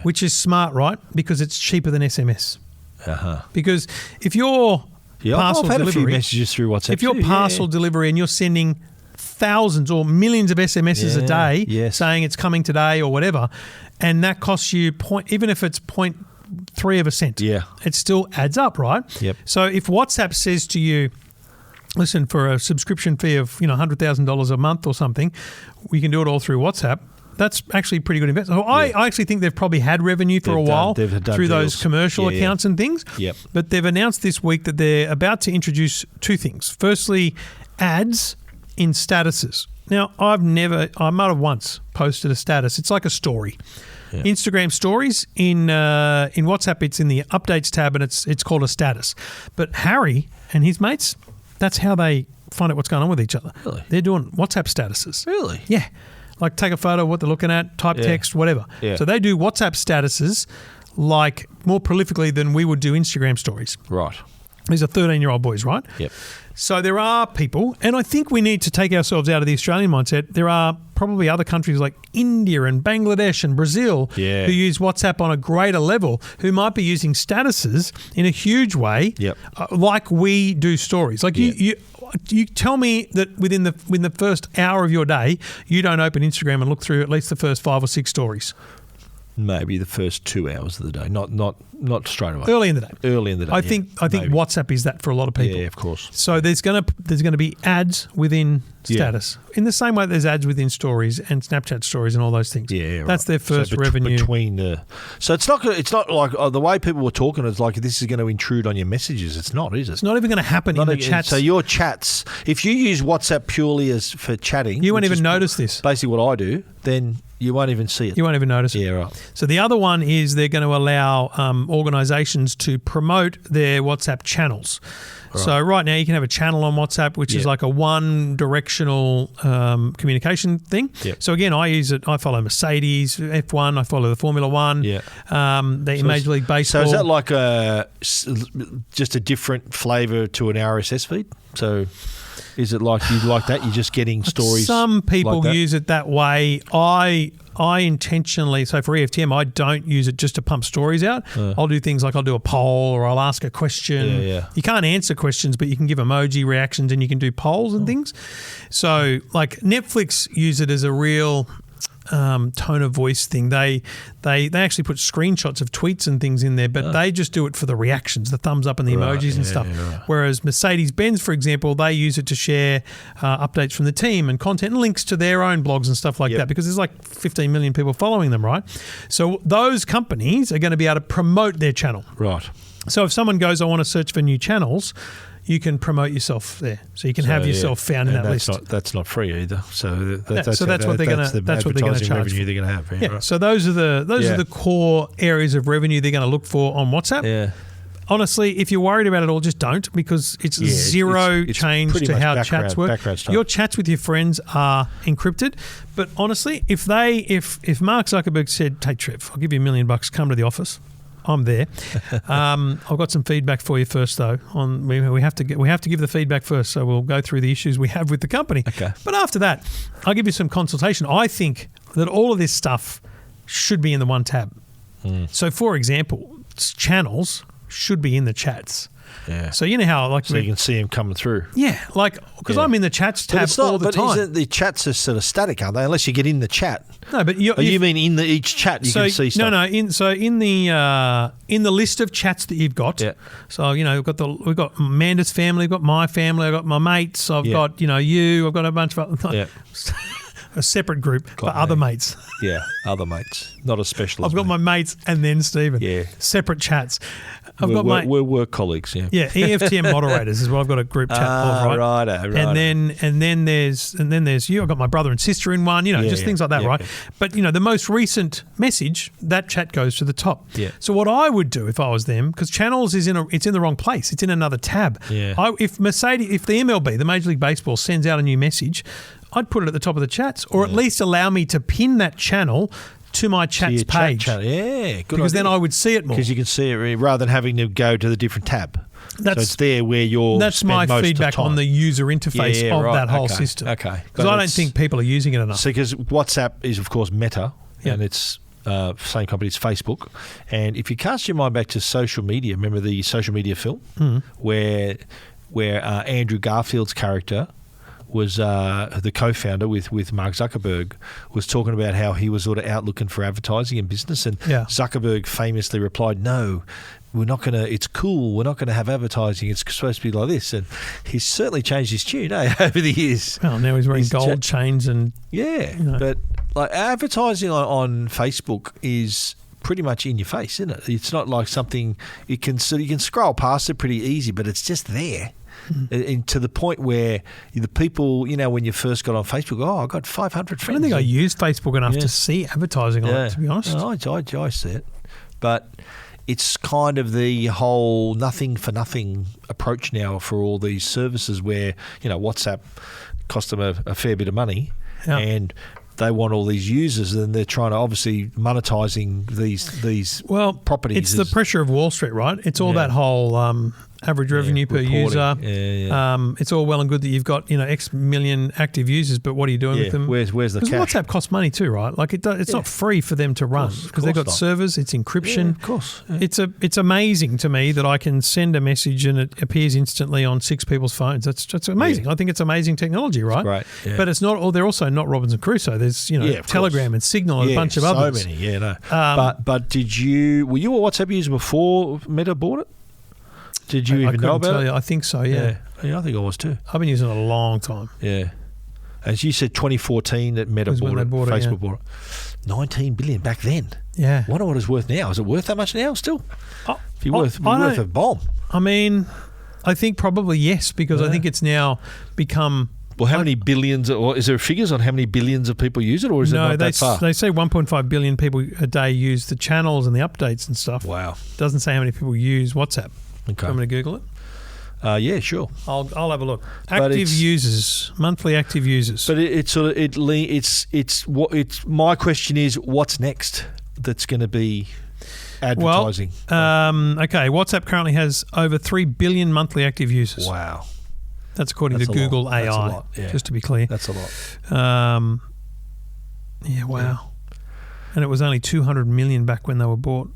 S1: which is smart, right? Because it's cheaper than SMS.
S2: Uh-huh.
S1: Because if you're parcel
S2: I've had
S1: delivery,
S2: a few messages through WhatsApp.
S1: If you're parcel delivery and you're sending thousands or millions of SMSs a day saying it's coming today or whatever, and that costs you even if it's 0.3 of a cent, it still adds up, right?
S2: Yep.
S1: So if WhatsApp says to you, listen, for a subscription fee of $100,000 a month or something, we can do it all through WhatsApp. That's actually pretty good investment. So I actually think they've probably had revenue for a while through those commercial accounts and things.
S2: Yep.
S1: But they've announced this week that they're about to introduce two things. Firstly, ads in statuses. Now, I might have once posted a status. It's like a story. Yeah. Instagram stories in WhatsApp, it's in the updates tab and it's called a status. But Harry and his mates, that's how they find out what's going on with each other.
S2: Really?
S1: They're doing WhatsApp statuses.
S2: Really?
S1: Yeah. Like take a photo of what they're looking at, type text, whatever. Yeah. So they do WhatsApp statuses like more prolifically than we would do Instagram stories.
S2: Right.
S1: These are 13-year-old boys, right?
S2: Yep.
S1: So there are people, and I think we need to take ourselves out of the Australian mindset. There are probably other countries like India and Bangladesh and Brazil who use WhatsApp on a greater level, who might be using statuses in a huge way, like we do stories. Like you tell me that within the first hour of your day, you don't open Instagram and look through at least the first 5 or 6 stories.
S2: Maybe the first 2 hours of the day, not straight away.
S1: Early in the day.
S2: Early in the day.
S1: I think WhatsApp is that for a lot of people.
S2: Yeah, of course.
S1: So there's gonna be ads within status in the same way there's ads within stories and Snapchat stories and all those things.
S2: Yeah,
S1: that's their first revenue
S2: between the. So it's not like the way people were talking. It's like this is going to intrude on your messages. It's not, is it?
S1: It's not even going to happen in the chats.
S2: So your chats, if you use WhatsApp purely for chatting,
S1: you won't even notice this.
S2: Basically, what I do, then you won't even see it.
S1: You won't even notice it.
S2: Yeah, right.
S1: So the other one is they're going to allow organisations to promote their WhatsApp channels. Right. So right now you can have a channel on WhatsApp, which is like a one-directional communication thing. Yep. So again, I use it. I follow Mercedes, F1. I follow the Formula One. Yeah. Major League Baseball.
S2: So is that like just a different flavour to an RSS feed? So is it like you like that? You're just getting stories.
S1: Some people
S2: like
S1: use it that way. I intentionally, so for EFTM, I don't use it just to pump stories out. I'll do things like I'll do a poll or I'll ask a question. Yeah. You can't answer questions, but you can give emoji reactions and you can do polls and things. So like Netflix use it as a real tone of voice thing. They actually put screenshots of tweets and things in there, but they just do it for the reactions, the thumbs up and the emojis and stuff. Yeah, right. Whereas Mercedes-Benz, for example, they use it to share updates from the team and content and links to their own blogs and stuff like that, because there's like 15 million people following them, right? So those companies are going to be able to promote their channel.
S2: Right.
S1: So if someone goes, I want to search for new channels, you can promote yourself there, so you can have yourself found in that list.
S2: That's not free either. So that's
S1: what they're going to charge.
S2: Revenue they're going to have.
S1: Yeah. Right. So those are the core areas of revenue they're going to look for on WhatsApp.
S2: Yeah.
S1: Honestly, if you're worried about it all, just don't, because it's zero change to how chats work. Your chats with your friends are encrypted. But honestly, if Mark Zuckerberg said, "Hey Trev, I'll give you $1 million, come to the office," I'm there. I've got some feedback for you first, though. We have to give the feedback first, so we'll go through the issues we have with the company.
S2: Okay.
S1: But after that, I'll give you some consultation. I think that all of this stuff should be in the one tab. So, for example, channels should be in the chats.
S2: Yeah.
S1: So you know how
S2: you can see them coming through.
S1: Yeah, because I'm in the chats tab all the time.
S2: But the chats are sort of static, aren't they? Unless you get in the chat.
S1: No, but you
S2: mean in each chat you can see stuff?
S1: No. In the list of chats that you've got. Yeah. So we've got Amanda's family, we've got my family, I've got my mates, I've got you, I've got a bunch of a separate group for other mates.
S2: Yeah, other mates, not as special.
S1: I've got my mates and then Stephen.
S2: Yeah,
S1: separate chats.
S2: We're work colleagues. Yeah.
S1: Yeah, EFTM moderators is what I've got a group chat of, right?
S2: Right.
S1: And then there's you. I've got my brother and sister in one. Things like that, right? Yeah. But the most recent message, that chat goes to the top.
S2: Yeah.
S1: So what I would do if I was them, because channels it's in the wrong place. It's in another tab.
S2: Yeah.
S1: If the MLB, the Major League Baseball, sends out a new message, I'd put it at the top of the chats, or at least allow me to pin that channel to my chats page.
S2: Yeah, good
S1: because
S2: idea.
S1: Then I would see it more.
S2: Because you can see it rather than having to go to the different tab. So it's there where you're.
S1: That's my feedback on the user interface of that whole system.
S2: Okay.
S1: Because I don't think people are using it enough.
S2: See, because WhatsApp is, of course, Meta, and it's same company as Facebook. And if you cast your mind back to social media, remember the social media film where Andrew Garfield's character was the co-founder with Mark Zuckerberg, was talking about how he was sort of out looking for advertising and business, and Zuckerberg famously replied, "No, we're not going to. It's cool. We're not going to have advertising. It's supposed to be like this." And he's certainly changed his tune over the years.
S1: Well, now he's wearing gold chains and
S2: but like advertising on Facebook is pretty much in your face, isn't it? It's not like something you can scroll past it pretty easy, but it's just there. And to the point where the people, when you first got on Facebook, I got 500 friends.
S1: I don't think I use Facebook enough to see advertising on it, to be honest.
S2: No, I see it. But it's kind of the whole nothing for nothing approach now for all these services where, WhatsApp cost them a fair bit of money and they want all these users, and they're trying to obviously monetizing these properties.
S1: It's the pressure of Wall Street, right? It's all that whole average revenue per
S2: reporting.
S1: user.
S2: Yeah.
S1: It's all well and good that you've got X million active users, but what are you doing with them?
S2: Where's the cash?
S1: Because WhatsApp costs money too, right? Like it's not free for them to run because they've got servers. It's encryption.
S2: Yeah, of course. Yeah.
S1: It's amazing to me that I can send a message and it appears instantly on 6 people's phones. That's amazing.
S2: Yeah.
S1: I think it's amazing technology, right?
S2: Great. Yeah.
S1: But it's not. Or they're also not Robinson Crusoe. There's Telegram and Signal and a bunch of others.
S2: So many. Yeah, no. But were you a WhatsApp user before Meta bought it? Did you even know about it?
S1: I think so, yeah.
S2: I think I was too.
S1: I've been using it a long time.
S2: Yeah. As you said, 2014 that Meta bought it. Facebook bought it. 19 billion back then.
S1: Yeah.
S2: I wonder what it's worth now. Is it worth that much now still? Be worth a bomb.
S1: I mean, I think probably yes, because I think it's now become...
S2: Well, how many billions, or is there figures on how many billions of people use it, or is it not that far?
S1: They say 1.5 billion people a day use the channels and the updates and stuff.
S2: Wow.
S1: Doesn't say how many people use WhatsApp.
S2: Okay.
S1: I'm going to Google it.
S2: Yeah, sure.
S1: I'll have a look. Active users, monthly active users.
S2: But it's my question is, what's next that's going to be advertising?
S1: Okay. WhatsApp currently has over 3 billion monthly active users.
S2: Wow.
S1: That's according to Google AI.
S2: That's a lot, yeah.
S1: Just to be clear.
S2: That's a lot.
S1: Wow. Yeah. And it was only 200 million back when they were bought.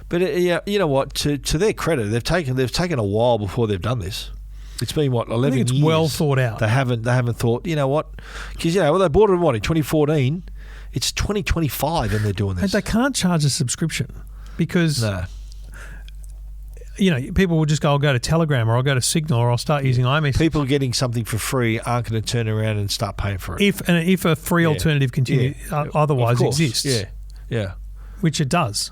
S2: But you know what? To their credit, they've taken a while before they've done this. It's been 11 years.
S1: I think it's well thought out.
S2: They haven't thought. You know what? Because they bought it in 2014. It's 2025 and they're doing this.
S1: And they can't charge a subscription because people will just go, I'll go to Telegram or I'll go to Signal or I'll start using iMessage.
S2: People getting something for free aren't going to turn around and start paying for it.
S1: If a free alternative otherwise exists.
S2: Yeah.
S1: Which it does.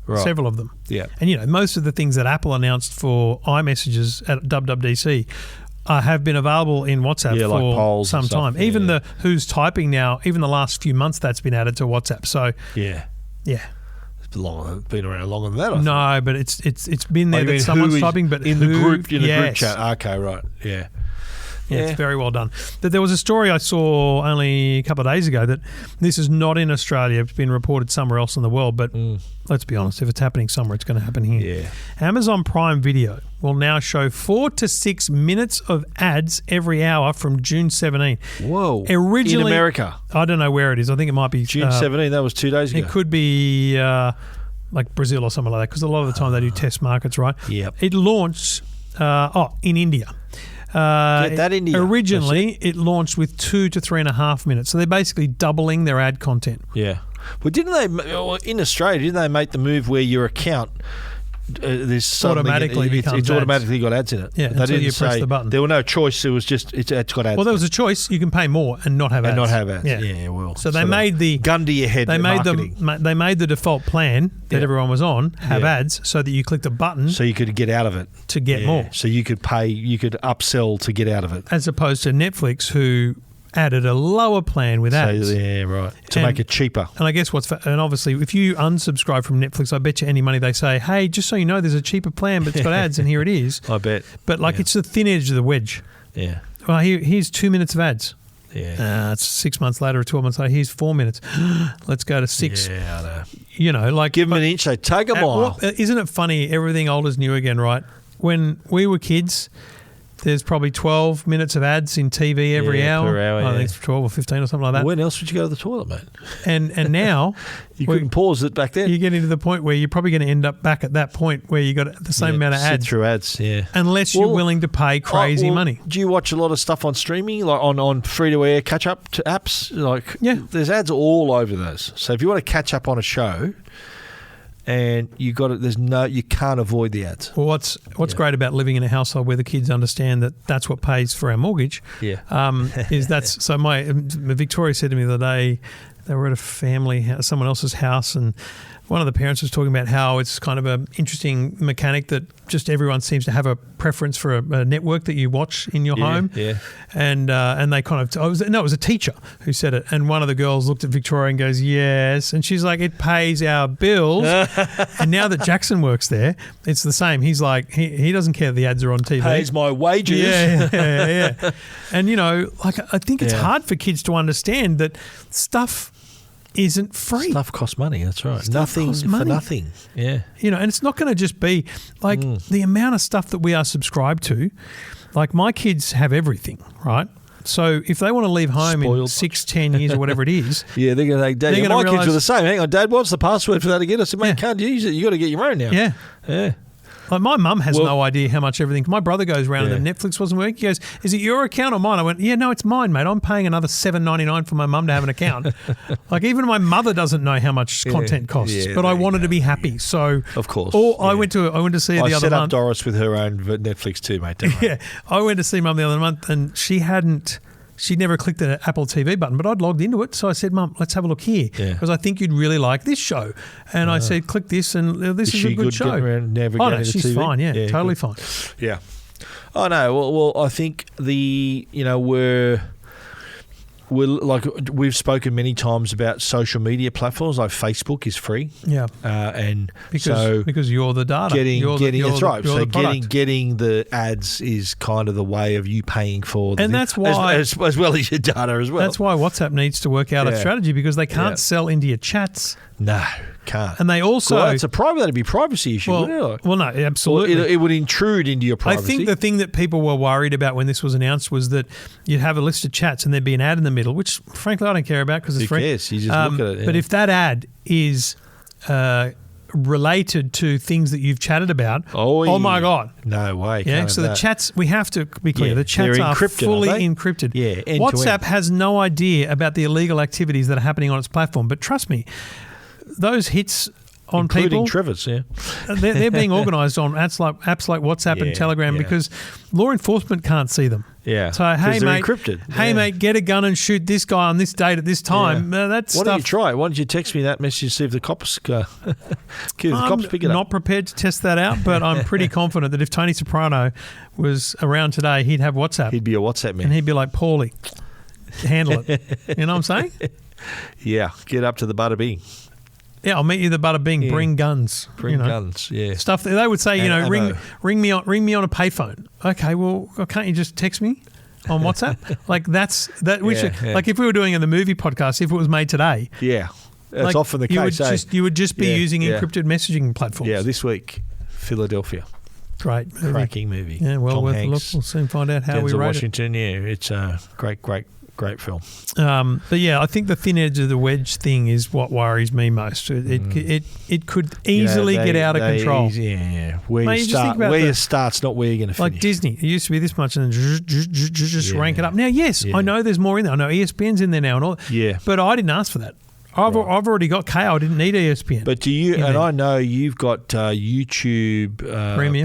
S2: Right.
S1: Several of them.
S2: Yeah.
S1: And, most of the things that Apple announced for iMessages at WWDC have been available in WhatsApp for some time.
S2: Yeah.
S1: Even the who's typing now, even the last few months, that's been added to WhatsApp. So,
S2: yeah. It's been around longer than that, I think.
S1: No, but it's been there that someone's typing, but
S2: in the group chat. Okay, right. Yeah.
S1: Yeah, it's very well done. But there was a story I saw only a couple of days ago that this is not in Australia. It's been reported somewhere else in the world. But let's be honest, if it's happening somewhere, it's going to happen here.
S2: Yeah.
S1: Amazon Prime Video will now show 4 to 6 minutes of ads every hour from June 17.
S2: Whoa.
S1: Originally,
S2: in America?
S1: I don't know where it is. I think it might be...
S2: June 17, that was 2 days ago.
S1: It could be like Brazil or something like that because a lot of the time they do test markets, right?
S2: Yep.
S1: It launched in India.
S2: Get that India.
S1: Originally, it launched with 2 to 3.5 minutes. So they're basically doubling their ad content.
S2: Yeah. Well, didn't they, in Australia, didn't they make the move where your account... there's
S1: automatically
S2: it's automatically got ads in it.
S1: Yeah, until you press the button.
S2: There was no choice. It was just it's got ads.
S1: Well, there was a choice. You can pay more and not have ads.
S2: Yeah, well.
S1: So they made the
S2: gun to your head.
S1: They made the default plan that everyone was on have ads, so that you clicked a button,
S2: so you could get out of it
S1: to get more.
S2: So you could pay. You could upsell to get out of it,
S1: as opposed to Netflix, who added a lower plan with ads.
S2: Yeah, right. To make it cheaper.
S1: And I guess and obviously, if you unsubscribe from Netflix, I bet you any money they say, hey, just so you know, there's a cheaper plan, but it's got ads, and here it is.
S2: I bet.
S1: But it's the thin edge of the wedge.
S2: Yeah.
S1: Well, here's 2 minutes of ads.
S2: Yeah.
S1: It's 6 months later or 12 months later. Here's 4 minutes. Let's go to 6.
S2: Yeah, I know.
S1: Give
S2: them an inch, they take a mile.
S1: Isn't it funny? Everything old is new again, right? When we were kids, there's probably 12 minutes of ads in TV every hour.
S2: Per hour,
S1: I think it's 12 or 15 or something like that.
S2: When else would you go to the toilet, mate?
S1: And now...
S2: you couldn't pause it back then.
S1: You're getting to the point where you're probably going to end up back at that point where you got the same amount of ads.
S2: Sit through ads, yeah.
S1: Unless you're willing to pay crazy money.
S2: Do you watch a lot of stuff on streaming, like on free-to-air catch-up apps? There's ads all over those. So if you want to catch up on a show... and you can't avoid the ads.
S1: Well, what's great about living in a household where the kids understand that that's what pays for our mortgage, is that's so. My Victoria said to me the other day, they were at someone else's house, and one of the parents was talking about how it's kind of an interesting mechanic that just everyone seems to have a preference for a network that you watch in your home.
S2: Yeah.
S1: And they kind of, it was a teacher who said it. And one of the girls looked at Victoria and goes, yes. And she's like, it pays our bills. And now that Jackson works there, it's the same. He's like, he doesn't care that the ads are on TV.
S2: Pays my wages.
S1: Yeah. And, I think it's hard for kids to understand that stuff isn't free.
S2: Stuff costs money. That's right.
S1: Stuff
S2: Nothing
S1: costs
S2: for
S1: money.
S2: nothing. Yeah.
S1: You know, and it's not going to just be like the amount of stuff that we are subscribed to. Like my kids have everything, right? So if they want to leave home in
S2: Spoiled.
S1: 6-10 years or whatever it is,
S2: Yeah, they're going to say, Dad,
S1: They're
S2: my
S1: gonna
S2: kids
S1: realise-
S2: were the same. Hang on, Dad, what's the password for that again? I said, mate,
S1: Yeah.
S2: you can't use it. You got to get your own now.
S1: yeah.
S2: Yeah.
S1: Like my mum has
S2: Well-
S1: no idea how much everything. My brother goes around and the Netflix wasn't working. He goes, "Is it your account or mine?" I went, "Yeah, no, it's mine, mate. I'm paying another $7.99 for my mum to have an account." Like even my mother doesn't know how much content costs,
S2: Yeah,
S1: but I
S2: there you
S1: wanted
S2: go.
S1: to be happy. So
S2: Of course.
S1: Or I
S2: Yeah.
S1: went to see her
S2: I
S1: the other
S2: set up
S1: month.
S2: Doris with her own Netflix too, mate. Don't worry.
S1: Yeah, I went to see Mum the other month, and she'd never clicked the Apple TV button, but I'd logged into it. So I said, "Mum, let's have a look here
S2: Yeah.
S1: because I think you'd really like this show." And I said, "Click this, and this is
S2: she
S1: a good show."
S2: getting around navigating
S1: Oh no,
S2: the
S1: she's
S2: TV?
S1: fine. Yeah, totally
S2: good.
S1: fine.
S2: Yeah. Oh no. Well, I think we're like we've spoken many times about social media platforms like Facebook is free,
S1: Yeah,
S2: and
S1: because you're the data.
S2: getting
S1: You're
S2: that's right.
S1: you're
S2: So
S1: the product.
S2: getting the ads is kind of the way of you paying for,
S1: And that's why-
S2: as well as your data as well.
S1: That's why WhatsApp needs to work out a
S2: Yeah.
S1: strategy because they can't
S2: Yeah.
S1: sell into your chats,
S2: no, can't.
S1: and they also
S2: Well, that'd be a privacy issue. wouldn't it?
S1: well, no, absolutely.
S2: Well, it would intrude into your privacy.
S1: I think the thing that people were worried about when this was announced was that you'd have a list of chats and there'd be an ad in the middle, which frankly I don't care about because it's
S2: Who
S1: free.
S2: cares? You just look at it.
S1: But
S2: yeah.
S1: if that ad is related to things that you've chatted about, oh my God.
S2: No way.
S1: Yeah,
S2: can't
S1: so
S2: have
S1: the
S2: that.
S1: chats, we have to be clear,
S2: Yeah,
S1: the chats
S2: they're
S1: are
S2: encrypted,
S1: fully
S2: aren't they?
S1: encrypted.
S2: Yeah, end to
S1: WhatsApp
S2: end.
S1: has no idea about the illegal activities that are happening on its platform, but trust me, those hits on
S2: including
S1: people,
S2: Trevor's, yeah.
S1: they're being organised on apps like WhatsApp and
S2: Yeah,
S1: Telegram
S2: yeah.
S1: because law enforcement can't see them.
S2: Yeah.
S1: So, hey,
S2: 'Cause they're
S1: mate,
S2: encrypted.
S1: hey,
S2: Yeah.
S1: mate, get a gun and shoot this guy on this date at this time.
S2: Yeah.
S1: That's
S2: Why
S1: stuff.
S2: don't you try it? Why don't you text me that message, see if the cops pick it
S1: I'm
S2: up?
S1: not prepared to test that out, but I'm pretty confident that if Tony Soprano was around today, he'd have WhatsApp.
S2: He'd be a WhatsApp man.
S1: And he'd be like, "Paulie, handle it." You know what I'm saying?
S2: Yeah, get up to the bada bing.
S1: Yeah, I'll meet you at the Bada Bing.
S2: Yeah.
S1: Bring guns.
S2: Bring
S1: you know.
S2: guns, yeah.
S1: Stuff that they would say,
S2: And
S1: ring
S2: ammo.
S1: me on a payphone. Okay, well, can't you just text me on WhatsApp? Like
S2: Yeah.
S1: like if we were doing in the movie podcast, if it was made today,
S2: Yeah. That's
S1: like,
S2: often the case.
S1: you would just be
S2: Yeah,
S1: using
S2: yeah.
S1: encrypted messaging platforms.
S2: Yeah, this week, Philadelphia.
S1: Great movie.
S2: Cracking movie.
S1: Yeah, well
S2: Tom
S1: worth a look.
S2: Hanks,
S1: We'll soon find out how we
S2: Denzel
S1: rate
S2: Washington, yeah. It's a great film.
S1: it. But yeah, I think the thin edge of the wedge thing is what worries me most. It could easily get out of control.
S2: Yeah. Where
S1: Mate,
S2: you
S1: you just think
S2: start,
S1: about
S2: where
S1: the-
S2: you start's not where you're going to
S1: Like
S2: finish.
S1: Disney, it used to be this much, and then just
S2: Yeah.
S1: rank it up. Now, yes,
S2: Yeah.
S1: I know there's more in there. I know ESPN's in there now, and all.
S2: Yeah.
S1: But I didn't ask for that. I've already got KO. I didn't need ESPN.
S2: But do you?
S1: in
S2: And
S1: there.
S2: I know you've got YouTube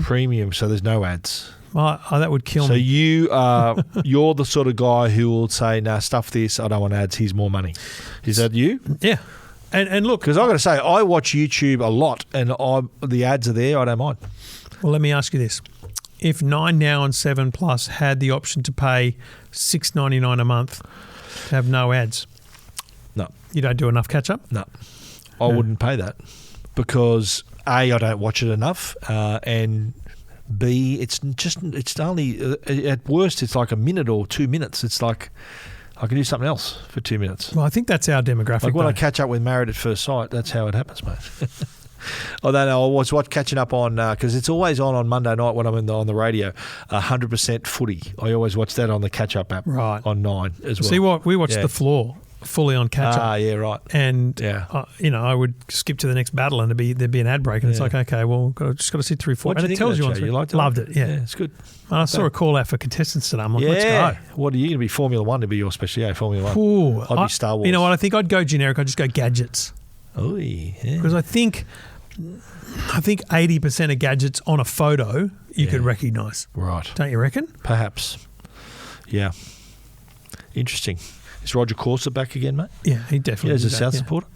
S2: Premium, so there's no ads.
S1: That would kill
S2: So
S1: me.
S2: you're the sort of guy who will say, "Nah, stuff this. I don't want ads. Here's more money." Is that you?
S1: Yeah, and look,
S2: Because I've got to say, I watch YouTube a lot, and the ads are there. I don't mind.
S1: well, let me ask you this: if 9Now and 7plus had the option to pay $6.99 a month to have no ads,
S2: No,
S1: you don't do enough catch up.
S2: no, I wouldn't pay that because A, I don't watch it enough, and B, it's only at worst it's like a minute or 2 minutes. It's like I can do something else for 2 minutes.
S1: Well, I think that's our demographic.
S2: Like when I
S1: though.
S2: catch up with Married at First Sight, that's how it happens, mate. I don't know. I was catching up on because it's always on Monday night when I'm on the radio. 100% footy. I always watch that on the catch up app,
S1: Right.
S2: on 9 as well.
S1: See what we watched
S2: Yeah.
S1: The Floor fully on catch up.
S2: Yeah, right.
S1: And
S2: Yeah.
S1: I would skip to the next battle and there'd be an ad break, and it's
S2: Yeah.
S1: like, okay, well, just got to sit through 4.
S2: What do
S1: And
S2: you
S1: it
S2: think
S1: tells
S2: of
S1: you
S2: that
S1: on
S2: show?
S1: screen.
S2: You liked it?
S1: Loved it, yeah.
S2: it's good.
S1: And I saw a call out for contestants today. I'm like, let's
S2: Yeah.
S1: go.
S2: What are you going to be? Formula One to be your specialty? Formula One.
S1: Ooh,
S2: I'd be Star Wars.
S1: You know what? I think I'd go generic. I'd just go gadgets
S2: Oh, yeah.
S1: because I think 80% of gadgets on a photo you could recognise.
S2: Right.
S1: Don't you reckon?
S2: Perhaps. Yeah. Interesting. Is Roger Corser back again, mate?
S1: Yeah, he definitely.
S2: Yeah, he's a
S1: did that,
S2: South
S1: yeah.
S2: supporter.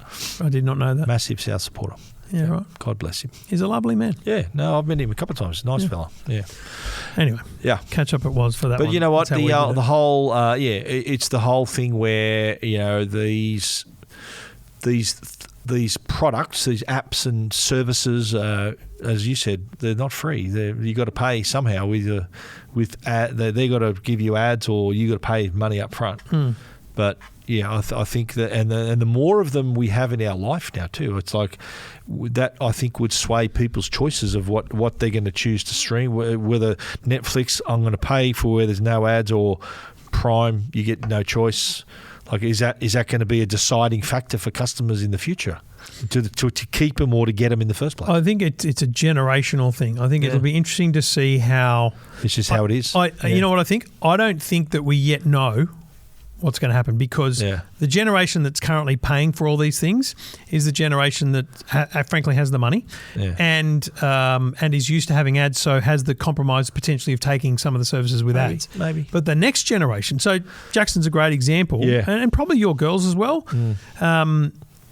S1: I did not know that.
S2: Massive South supporter.
S1: Yeah, right.
S2: God bless him.
S1: He's a lovely man.
S2: Yeah. No, I've met him a couple of times. Nice fella. Yeah.
S1: Anyway,
S2: Yeah.
S1: catch up it was for that
S2: But
S1: one.
S2: you know what?
S1: That's how we did
S2: The
S1: it.
S2: whole it's the whole thing where these products, these apps and services, as you said, they're not free. You got to pay somehow. They got to give you ads, or you got to pay money up front. But yeah, I think that, and the more of them we have in our life now too, it's like that. I think would sway people's choices of what they're going to choose to stream. Whether Netflix, I'm going to pay for where there's no ads, or Prime, you get no choice. Like, is that going to be a deciding factor for customers in the future to keep them or to get them in the first place?
S1: I think it's a generational thing. I think it'll be interesting to see how.
S2: It's just how it is.
S1: You know what I think? I don't think that we yet know what's going to happen, because the generation that's currently paying for all these things is the generation that frankly has the money and is used to having ads, so has the compromise potentially of taking some of the services with ads.
S2: Maybe.
S1: But the next generation, so Jackson's a great example, and probably your girls as well.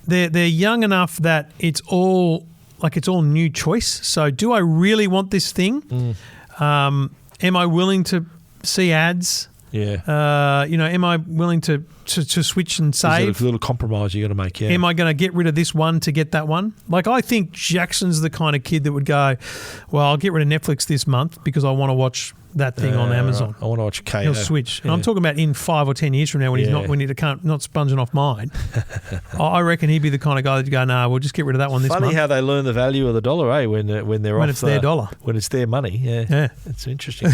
S1: They're young enough that it's all new choice. So do I really want this thing? Am I willing to see ads?
S2: Yeah.
S1: Am I willing to switch and save?
S2: There's a little compromise you got to make. Yeah.
S1: Am I going to get rid of this one to get that one? Like, I think Jackson's the kind of kid that would go, well, I'll get rid of Netflix this month because I want to watch that thing on Amazon.
S2: Right. I want to watch K.
S1: He'll switch. And I'm talking about in 5 or 10 years from now when he's not sponging off mine. I reckon he'd be the kind of guy that'd go, nah, we'll just get rid of that one this month.
S2: Funny how they learn the value of the dollar, when
S1: it's their dollar.
S2: When it's their money, yeah. It's interesting.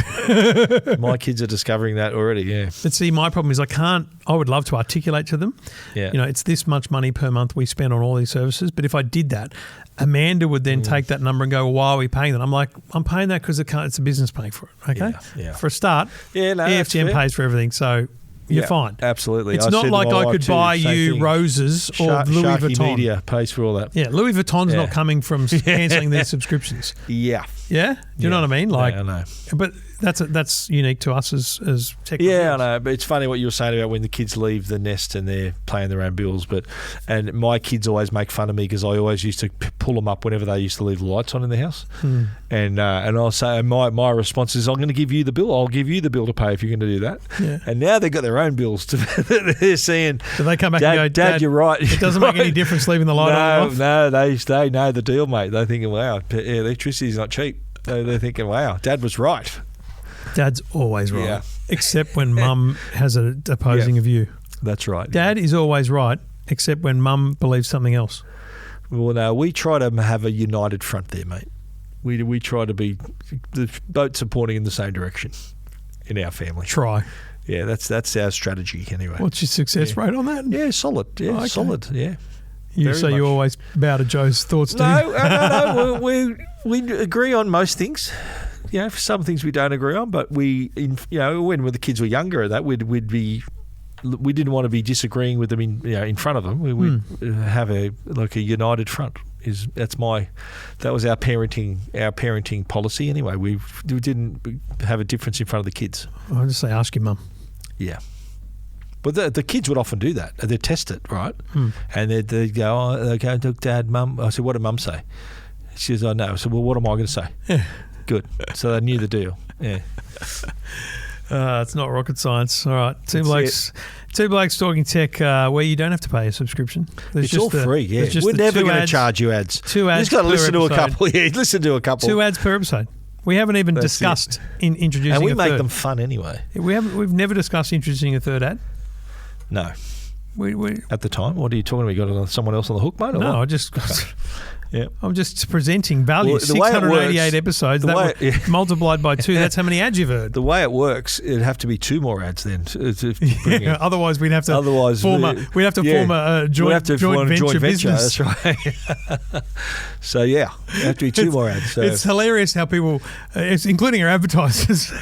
S2: My kids are discovering that already, yeah.
S1: But see, my problem is I would love to articulate to them, it's this much money per month we spend on all these services. But if I did that, Amanda would then take that number and go, well, why are we paying that? I'm like, I'm paying that because it's a business paying for it, okay?
S2: Yeah.
S1: For a start, EFTM pays for everything, so you're fine.
S2: Absolutely.
S1: It's not like I could buy you roses or Louis Vuitton.
S2: Media pays for all that.
S1: Yeah, Louis Vuitton's not coming from cancelling their subscriptions.
S2: Yeah.
S1: Yeah? Do you know what I mean? Like,
S2: I know.
S1: But that's unique to us as tech.
S2: Yeah, I know. But it's funny what you were saying about when the kids leave the nest and they're paying their own bills. And my kids always make fun of me because I always used to pull them up whenever they used to leave the lights on in the house. And I'll say, my response is, I'm going to give you the bill. I'll give you the bill to pay if you're going to do that. Yeah. And now they've got their own bills they're saying.
S1: Do they come back and go,
S2: Dad, you're right.
S1: It doesn't make any difference leaving the light on and off?
S2: No, they know the deal, mate. They're thinking, wow, electricity's not cheap. They're thinking, wow, Dad was right.
S1: Dad's always right, except when Mum has an opposing view.
S2: That's right.
S1: Dad is always right, except when Mum believes something else.
S2: Well, no, we try to have a united front there, mate. We try to be both supporting in the same direction in our family.
S1: Try.
S2: Yeah, that's our strategy anyway.
S1: What's your success rate on that?
S2: Yeah, solid. Yeah, solid. Yeah.
S1: You always bow to Joe's thoughts, do you?
S2: No. We agree on most things. For some things we don't agree on, but when the kids were younger, that we didn't want to be disagreeing with them in front of them. We'd have a united front. That was our parenting policy anyway. We didn't have a difference in front of the kids.
S1: I'll just say, ask your mum.
S2: Yeah. But the kids would often do that. They test it, right? And they'd go, look, Dad, Mum. I said, what did Mum say? She says, I know. I said, well, what am I going to say?
S1: Yeah.
S2: Good. So they knew the deal. Yeah.
S1: It's not rocket science. All right. Two blokes talking tech where you don't have to pay a subscription.
S2: It's all free, yeah. We're never going to charge you ads.
S1: 2 ads.
S2: You just got to listen to a couple. Yeah, listen to a couple.
S1: 2 ads per episode. We haven't even discussed in introducing a third.
S2: And we make them fun anyway.
S1: We've never discussed introducing a third ad.
S2: No.
S1: We
S2: at the time, what are you talking about? You got someone else on the hook, mate?
S1: No, I'm just presenting value. Well, 688 episodes. Multiplied by 2. That's how many ads you've heard.
S2: The way it works, it'd have to be 2 more ads then.
S1: Otherwise, we'd have to form a joint venture business.
S2: That's right. So it'd have to be 2 more ads. So.
S1: It's hilarious how people, including our advertisers,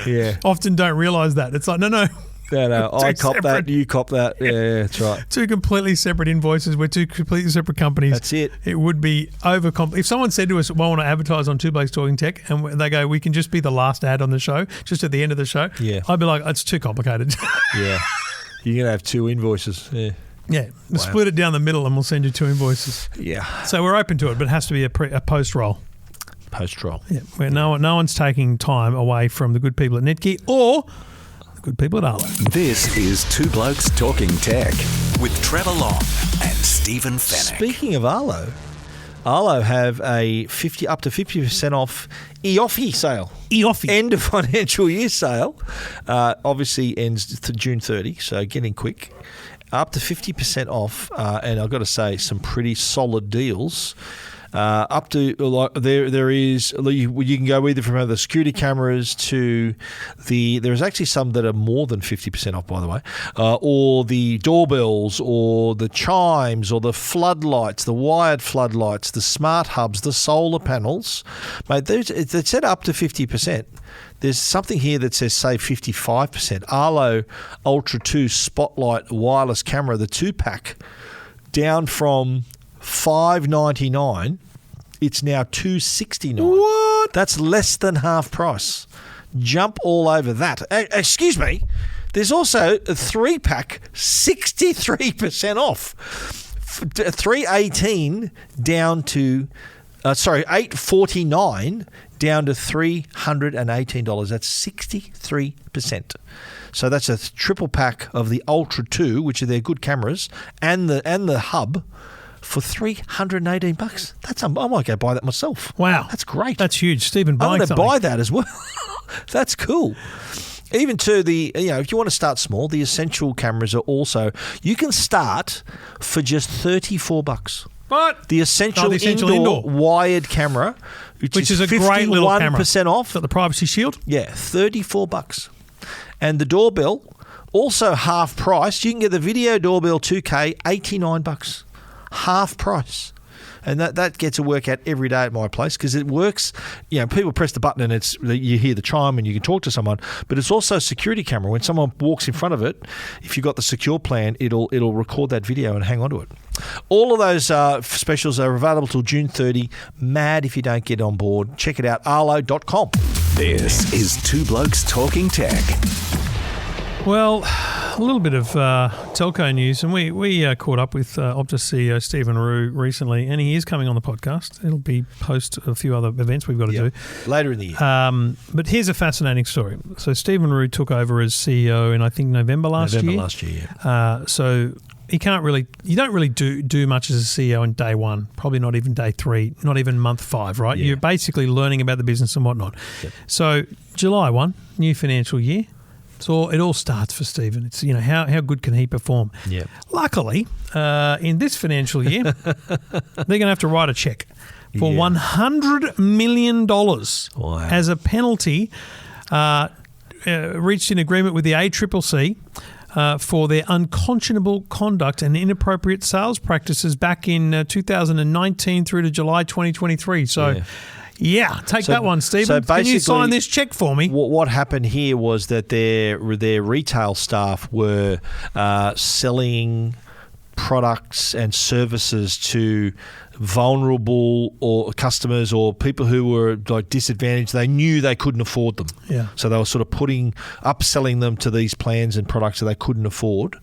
S1: often don't realise that. It's like, no.
S2: No, I cop that, you cop that. Yeah, that's right.
S1: 2 completely separate invoices. We're 2 completely separate companies.
S2: That's it.
S1: It would be if someone said to us, well, I want to advertise on Two Blokes Talking Tech, and they go, we can just be the last ad on the show, just at the end of the show. Yeah. I'd be like, it's too complicated.
S2: Yeah. You're going to have 2 invoices. Yeah.
S1: Yeah. We'll split it down the middle and we'll send you 2 invoices.
S2: Yeah.
S1: So we're open to it, but it has to be a post-roll.
S2: Post-roll.
S1: Yeah. Where no one's taking time away from the good people at Netgear or good people at Arlo.
S3: This is Two Blokes Talking Tech with Trevor Long and Stephen Fennick.
S2: Speaking of Arlo have a up to 50% off EOFY sale.
S1: EOFY.
S2: End of financial year sale. Obviously ends June 30, so get in quick. up to 50% off, and I've got to say, some pretty solid deals. Up to there is you can go either from the security cameras to there's actually some that are more than 50% off, by the way, or the doorbells, or the chimes, or the floodlights, the wired floodlights, the smart hubs, the solar panels. Mate, it said up to 50%. There's something here that says save 55%. Arlo Ultra 2 Spotlight wireless camera, the 2-pack, down from $599, it's now $269.
S1: What?
S2: That's less than half price. Jump all over that. Excuse me. There's also a 3-pack, 63% off. 318 down to $849 down to $318. That's 63%. So that's a triple pack of the Ultra 2, which are their good cameras, and the hub, for $318. I might go buy that myself.
S1: Wow.
S2: That's great.
S1: That's huge. Stephen,
S2: I'm going to
S1: something.
S2: buy that as well. That's cool. Even to if you want to start small, the essential cameras are also, you can start for just $34.
S1: What?
S2: The essential indoor wired camera, which is a great little camera. 51% off.
S1: Got the privacy shield?
S2: Yeah, $34. And the doorbell, also half price. You can get the video doorbell 2K, $89. Half price. And that gets a workout every day at my place because it works. People press the button and you hear the chime and you can talk to someone. But it's also a security camera. When someone walks in front of it, if you've got the secure plan, it'll record that video and hang on to it. All of those specials are available till June 30. Mad if you don't get on board. Check it out, arlo.com.
S3: This is Two Blokes Talking Tech.
S1: Well, a little bit of telco news, and we caught up with Optus CEO Stephen Rue recently, and he is coming on the podcast. It'll be post a few other events we've got to do
S2: later in the year.
S1: But here's a fascinating story. So Stephen Rue took over as CEO in, I think, November last year. So you don't really do much as a CEO in day one, probably not even day 3, not even month 5, right?
S2: Yeah.
S1: You're basically learning about the business and whatnot.
S2: Yep.
S1: So July 1, new financial year. So it all starts for Stephen. It's how good can he perform?
S2: Yeah.
S1: Luckily, in this financial year, they're going to have to write a check for $100 million as a penalty. Reached an agreement with the ACcC for their unconscionable conduct and inappropriate sales practices back in 2019 through to July 2023. So. Yeah, take that one, Stephen.
S2: So
S1: can you sign this check for me?
S2: What happened here was that their retail staff were selling products and services to vulnerable or customers or people who were like disadvantaged. They knew they couldn't afford them.
S1: Yeah.
S2: So they were sort of upselling them to these plans and products that they couldn't afford.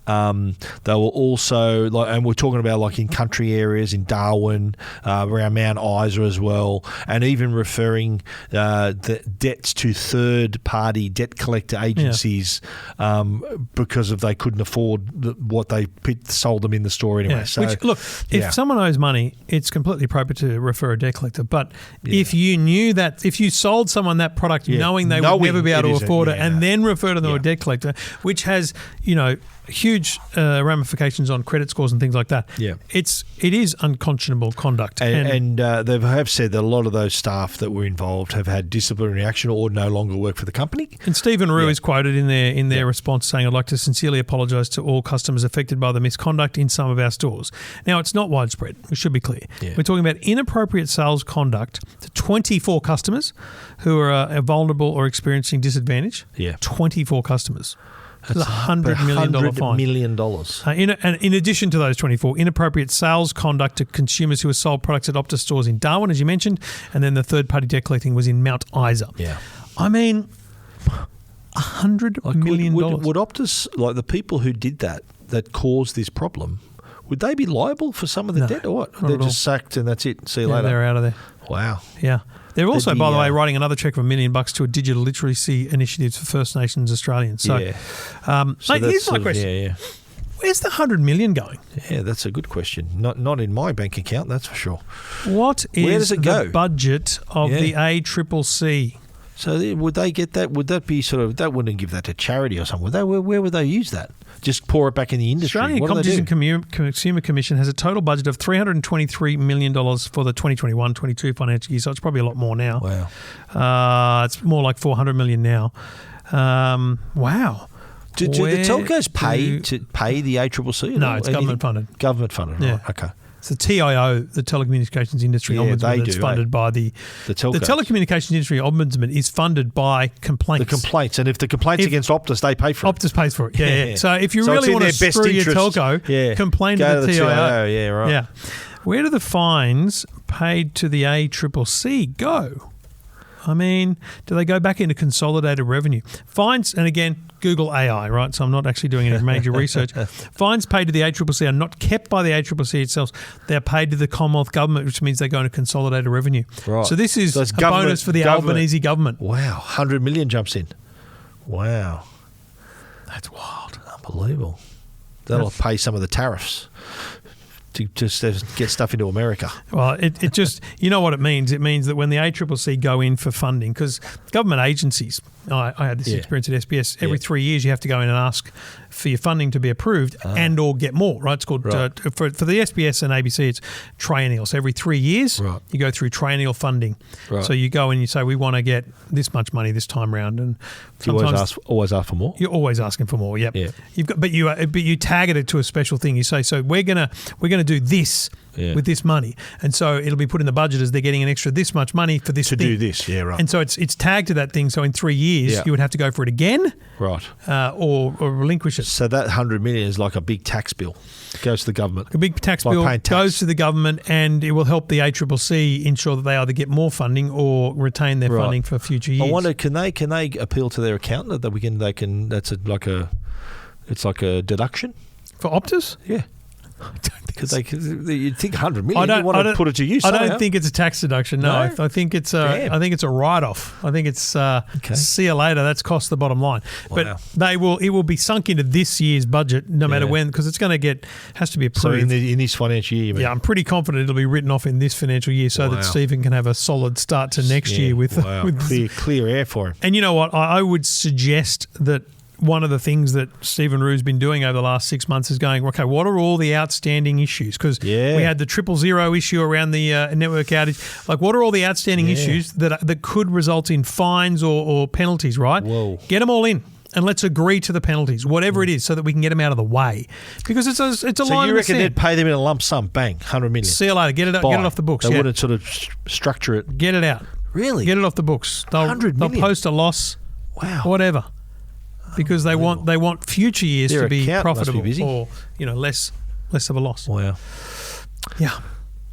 S2: They were also and we're talking about like in country areas in Darwin, around Mount Isa as well, and even referring the debts to third-party debt collector agencies because they couldn't afford what they sold them in the store anyway.
S1: Yeah.
S2: So,
S1: which, look, if someone owes money, it's completely appropriate to refer a debt collector. But if you knew that, if you sold someone that product knowing they would never be able to afford it, and then refer to them a debt collector, which has, huge ramifications on credit scores and things like that.
S2: Yeah.
S1: It is unconscionable conduct.
S2: And they have said that a lot of those staff that were involved have had disciplinary action or no longer work for the company.
S1: And Stephen Rue is quoted in their response saying, "I'd like to sincerely apologise to all customers affected by the misconduct in some of our stores." Now, it's not widespread. We should be clear.
S2: Yeah.
S1: We're talking about inappropriate sales conduct to 24 customers who are vulnerable or experiencing disadvantage.
S2: Yeah.
S1: 24 customers. That's $100 million fine.
S2: $100 million.
S1: And in addition to those 24, inappropriate sales conduct to consumers who have sold products at Optus stores in Darwin, as you mentioned, and then the third-party debt collecting was in Mount Isa.
S2: Yeah.
S1: I mean, $100 million.
S2: Would Optus, like the people who did that caused this problem, would they be liable for some of the debt or what? They're just sacked and that's it. See you later.
S1: They're out of there.
S2: Wow.
S1: Yeah. They're also, by the way, writing another check for $1 million to a digital literacy initiatives for First Nations Australians. So, mate, here's my question. Where's the $100 million going?
S2: Yeah, that's a good question. Not in my bank account, that's for sure.
S1: What is
S2: Where does it go?
S1: The budget of the ACcC?
S2: So would they get that? Would that be sort of, that wouldn't give that to charity or something? Would they? Where would they use that? Just pour it back in the industry?
S1: Australian Competition Consumer Commission has a total budget of $323 million for the 2021-22 financial year, so it's probably a lot more now.
S2: Wow.
S1: It's more like $400 million now. Wow.
S2: Do the telcos pay the ACCC?
S1: No, it's government funded.
S2: Government funded, right?
S1: Yeah.
S2: Okay.
S1: It's the TIO, the Telecommunications Industry Ombudsman, that's funded by the telcos. The Telecommunications Industry Ombudsman is funded by complaints.
S2: The complaints, and if the complaints against Optus, they pay for it.
S1: Optus pays for it. Yeah. So if you really want to screw your telco, complain to the TIO.
S2: Yeah, right.
S1: Yeah. Where do the fines paid to the ACCC go? I mean, do they go back into consolidated revenue? Fines, and again, Google AI, right? So I'm not actually doing any major research. Fines paid to the ACCC are not kept by the ACCC itself. They're paid to the Commonwealth Government, which means they go into consolidated revenue.
S2: Right.
S1: So this is a bonus for the Albanese government.
S2: Wow. 100 million jumps in. Wow.
S1: That's wild.
S2: Unbelievable. That'll pay some of the tariffs to just get stuff into America.
S1: Well, it just, you know what it means? It means that when the ACCC go in for funding, because government agencies, I had this experience at SBS, every 3 years you have to go in and ask for your funding to be approved and or get more, right? It's called, for the SBS and ABC, it's triennial. So every 3 years, you go through triennial funding. Right. So you go and you say, we want to get this much money this time round. And sometimes
S2: you always ask for more?
S1: You're always asking for more, yep.
S2: Yeah.
S1: But you target it to a special thing. You say, so we're gonna do this with this money, and so it'll be put in the budget as they're getting an extra this much money for this
S2: to
S1: thing.
S2: Do this, yeah, right.
S1: And so it's tagged to that thing. So in 3 years, you would have to go for it again,
S2: right,
S1: or relinquish it.
S2: So that 100 million is like a big tax bill. It goes to the government.
S1: A big tax bill goes to the government, and it will help the ACCC ensure that they either get more funding or retain their funding for future years.
S2: I wonder, can they appeal to their accountant that it's like a deduction
S1: for Optus?
S2: Yeah. Because you'd think 100 million. You want to put it to use.
S1: I don't think it's a tax deduction. No, I think it's a write-off. I think it's see you later. That's cost the bottom line.
S2: Wow.
S1: But it will be sunk into this year's budget, no matter when, because it's going to has to be approved.
S2: So in this financial year, you mean?
S1: Yeah, I'm pretty confident it'll be written off in this financial year, so that Stephen can have a solid start to next year with
S2: clear air for him.
S1: And you know what? I would suggest that one of the things that Stephen Rue's been doing over the last 6 months is going, okay, what are all the outstanding issues? Because we had the 000 issue around the network outage. Like, what are all the outstanding issues that could result in fines or penalties, right?
S2: Whoa.
S1: Get them all in. And let's agree to the penalties, whatever it is, so that we can get them out of the way. Because it's a line in the sand.
S2: So you reckon they'd pay them in a lump sum, bang, 100 million?
S1: See you later. Get it off the books.
S2: They wouldn't sort of structure it.
S1: Get it out.
S2: Really?
S1: Get it off the books.
S2: 100 million?
S1: They'll post a loss.
S2: Wow.
S1: Whatever. Because they want future years to be profitable or less of a loss.
S2: Wow.
S1: Yeah.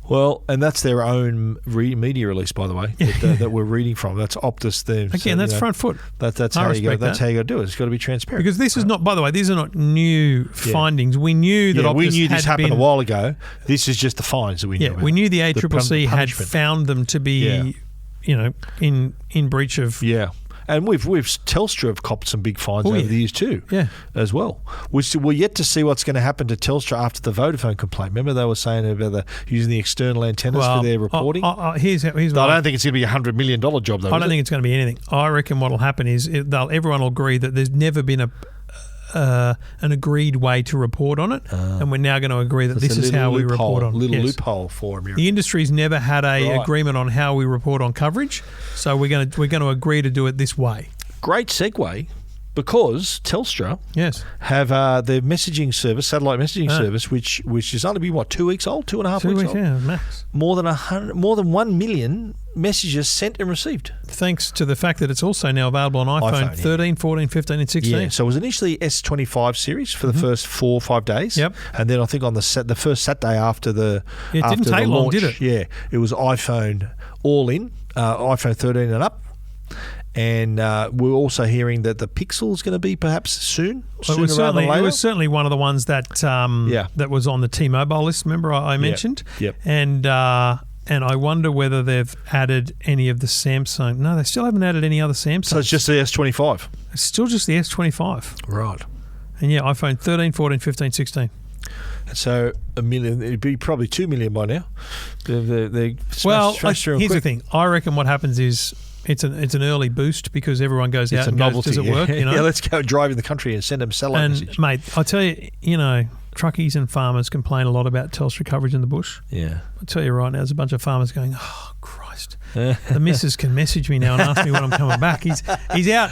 S2: Well, and that's their own media release, by the way, that we're reading from. That's Optus.
S1: Again, that's front foot.
S2: That's how you go. That's how you got to do it. It's got to be transparent.
S1: Because this is not. By the way, these are not new findings. We knew that Optus
S2: this happened a while ago. This is just the fines that we knew.
S1: We knew the ACCC had found them to be, in breach of.
S2: Yeah. And we've Telstra have copped some big fines over the years too, as well. We're yet to see what's going to happen to Telstra after the Vodafone complaint. Remember they were saying about using the external antennas for their reporting?
S1: Here's I
S2: don't think it's going to be $100 million job though.
S1: I don't think it's going to be anything. I reckon what will happen is everyone will agree that there's never been an agreed way to report on it, and we're now going to agree that this is how we report on it.
S2: Loophole for them.
S1: The industry's never had a agreement on how we report on coverage, so we're going to agree to do it this way.
S2: Great segue, because Telstra have their messaging service, satellite messaging service, which is only 2 weeks old, 2.5 weeks old.
S1: Yeah, max.
S2: More than 1 million messages sent and received.
S1: Thanks to the fact that it's also now available on iPhone 13, 14, 15 and 16.
S2: Yeah, so it was initially S25 series for the first 4 or 5 days.
S1: Yep.
S2: And then I think on the first Saturday after the
S1: it didn't take long, did it?
S2: Yeah, it was iPhone all in, iPhone 13 and up. And we're also hearing that the Pixel is going to be perhaps soon.
S1: It was certainly one of the ones that that was on the T-Mobile list. Remember I mentioned.
S2: Yep.
S1: And I wonder whether they've added any of the Samsung. No, they still haven't added any other Samsung.
S2: So it's just the S25.
S1: It's still just the S25.
S2: Right.
S1: And iPhone 13, 14, 15, 16.
S2: So $1 million, it'd be probably 2 million by now. They
S1: here's the thing. I reckon what happens is it's an early boost because everyone goes out and
S2: novelty,
S1: goes, does it work? You know?
S2: Yeah, let's go drive in the country and send them a satellite message.
S1: Mate, I tell you, truckies and farmers complain a lot about Telstra coverage in the bush.
S2: Yeah.
S1: I tell you right now, there's a bunch of farmers going, oh, Christ. The missus can message me now and ask me when I'm coming back. He's out.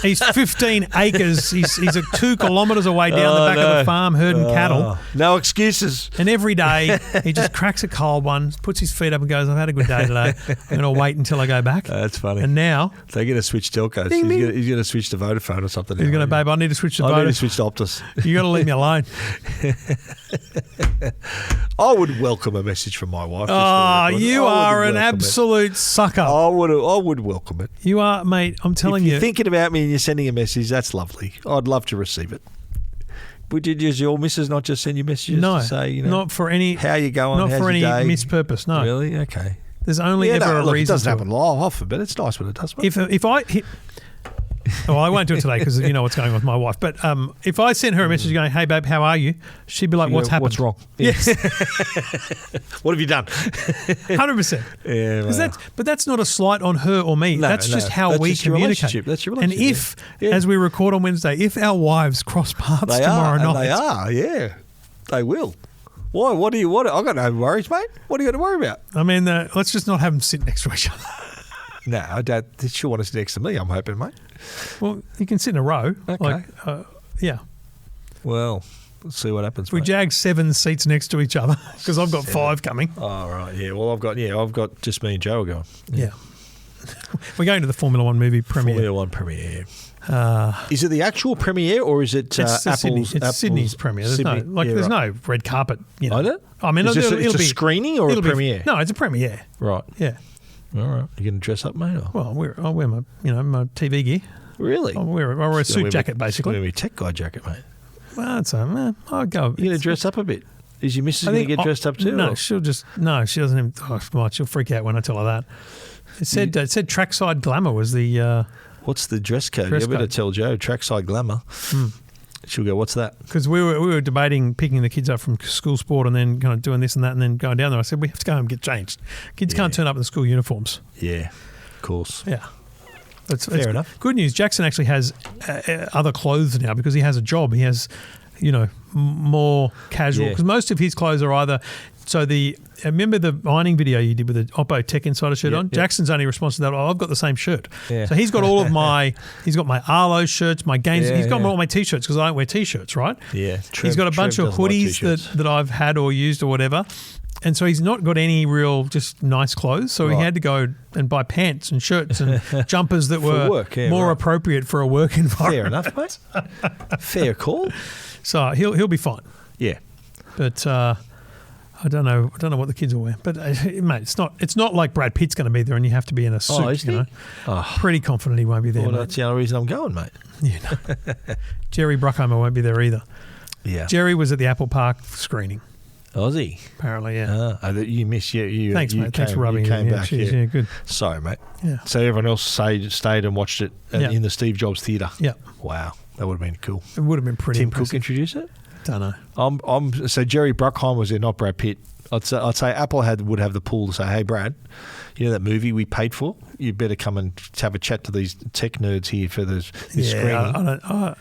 S1: He's 15 acres. He's 2 kilometres away down the back of the farm herding cattle.
S2: No excuses.
S1: And every day he just cracks a cold one, puts his feet up and goes, I've had a good day today. I'm going to wait until I go back.
S2: That's funny.
S1: And now
S2: they're going to switch telcos.
S1: Ding, ding.
S2: He's going to switch to Vodafone or something.
S1: He's going to, babe, I need to switch to Vodafone.
S2: I need to switch to Optus.
S1: You got to leave me alone.
S2: I would welcome a message from my wife.
S1: Oh, you are an absolute sucker.
S2: I would welcome it.
S1: You are, mate. I'm telling you.
S2: If you're thinking about me and you're sending a message, that's lovely. I'd love to receive it. Would you, does your missus not just send you messages to say,
S1: not for any,
S2: how you going,
S1: not
S2: how's
S1: for
S2: your
S1: any
S2: day?
S1: mispurpose, no.
S2: Really? Okay.
S1: There's only ever a reason.
S2: It doesn't
S1: to
S2: happen often, but it's nice when it does. Mate.
S1: If I hit, well, I won't do it today because you know what's going on with my wife. But if I send her a message going, "Hey, babe, how are you?" She'd be like, "What's happened?
S2: What's wrong?"
S1: Yes.
S2: What have you done?
S1: 100%.
S2: Yeah, well.
S1: But that's not a slight on her or me. That's just how we communicate.
S2: That's your
S1: and
S2: relationship.
S1: if, as we record on Wednesday, if our wives cross paths tomorrow night,
S2: they are. Yeah, they will. Why? What do you want? I got no worries, mate. What are you going to worry about?
S1: I mean, let's just not have them sit next to each other.
S2: No, I doubt she'll want to sit next to me, I'm hoping, mate.
S1: Well, you can sit in a row.
S2: Okay.
S1: Yeah.
S2: Well, let's see what happens.
S1: We
S2: mate.
S1: jag 7 seats next to each other because I've got 5 coming.
S2: Oh, right. Yeah. Well, I've got just me and Joe are going.
S1: Yeah. We're going to the Formula 1 movie premiere.
S2: Formula 1 premiere. Is it the actual premiere or is it Apple's?
S1: It's Sydney's premiere. There's no red carpet. You know.
S2: I know.
S1: I mean,
S2: it's
S1: it'll
S2: a
S1: be
S2: screening or a premiere.
S1: No, it's a premiere.
S2: Right.
S1: Yeah.
S2: All right. You going to dress up, mate? Or?
S1: Well, I'll wear my TV gear.
S2: Really?
S1: I'll wear a suit jacket, basically.
S2: Maybe a tech guy jacket, mate.
S1: Well, I'll go.
S2: You're going to dress up a bit. Is your missus going to get dressed up too?
S1: No, she doesn't even. Oh, she'll freak out when I tell her that. It said trackside glamour was the.
S2: What's the dress code? You better tell Joe. Trackside glamour. She'll go, what's that?
S1: Because we were debating picking the kids up from school sport and then kind of doing this and that and then going down there. I said, we have to go home and get changed. Kids can't turn up in the school uniforms.
S2: Yeah, of course.
S1: Yeah.
S2: Fair enough.
S1: Good news. Jackson actually has other clothes now because he has a job. He has, more casual. Because most of his clothes are either... So remember the ironing video you did with the Oppo Tech Insider shirt on? Jackson's only response to that, I've got the same shirt. Yeah. So he's got all of he's got my Arlo shirts, my games. He's got all my T-shirts because I don't wear T-shirts, right?
S2: Yeah.
S1: He's got a bunch of hoodies that I've had or used or whatever. And so he's not got any real just nice clothes. So he had to go and buy pants and shirts and jumpers that were more appropriate for a work environment.
S2: Fair enough, mate. Fair call.
S1: So he'll be fine.
S2: Yeah.
S1: But I don't know what the kids will wear. But mate, it's not like Brad Pitt's going to be there and you have to be in a suit. Pretty confident he won't be there.
S2: Well, that's the only reason I'm going, mate.
S1: Yeah. Jerry Bruckheimer won't be there either.
S2: Yeah.
S1: Jerry was at the Apple Park screening.
S2: Was he?
S1: Apparently, yeah.
S2: You missed you.
S1: Thanks, mate. Thanks for rubbing
S2: it in. Back.
S1: Cheers, yeah, good.
S2: Sorry, mate.
S1: Yeah.
S2: So everyone else stayed and watched it in the Steve Jobs Theatre.
S1: Yeah.
S2: Wow, that would have been cool.
S1: It would have been pretty.
S2: Tim
S1: impressive.
S2: Cook introduced it.
S1: Don't know.
S2: So Jerry Bruckheimer was there, not Brad Pitt. I'd say Apple would have the pull to say, hey, Brad, you know that movie we paid for? You better come and have a chat to these tech nerds here for this screening.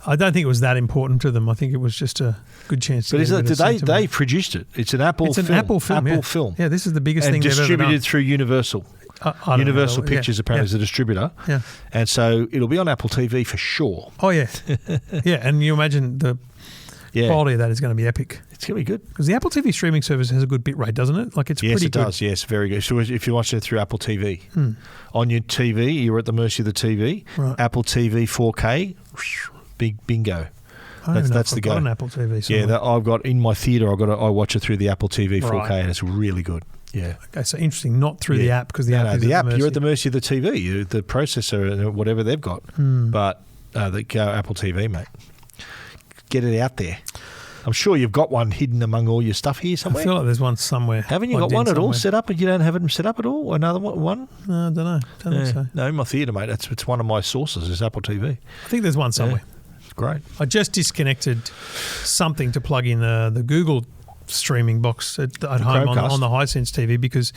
S1: I don't think it was that important to them. I think it was just a good chance.
S2: But they produced it? It's an Apple film.
S1: It's an Apple film. Yeah, this is the biggest thing they've ever done. And distributed
S2: through Universal. Universal Pictures apparently is a distributor.
S1: Yeah.
S2: And so it'll be on Apple TV for sure.
S1: Oh, yeah. Yeah, and you imagine the quality of that is going to be epic.
S2: It's going to be good.
S1: Because the Apple TV streaming service has a good bit rate, doesn't it? Like it's pretty good.
S2: Yes, it does. Yes, very good. So if you watch it through Apple TV, on your TV, you're at the mercy of the TV. Right. Apple TV 4K, big bingo. That's the go.
S1: I've got an Apple TV somewhere.
S2: Yeah, I've got in my theatre. I watch it through the Apple TV 4K, and it's really good. Yeah.
S1: Okay, so interesting. Not through the app because the app is
S2: the app.
S1: Mercy.
S2: You're at the mercy of the TV, the processor, and whatever they've got. But go Apple TV, mate. Get it out there. I'm sure you've got one hidden among all your stuff here somewhere.
S1: I feel like there's one somewhere.
S2: Haven't you got one at all set up? And you don't have it set up at all? Another one?
S1: No, I don't know. Don't think so.
S2: No, in my theatre, mate. It's one of my sources. Is Apple TV.
S1: I think there's one somewhere.
S2: Great.
S1: I just disconnected something to plug in the Google streaming box at home on the Hisense TV because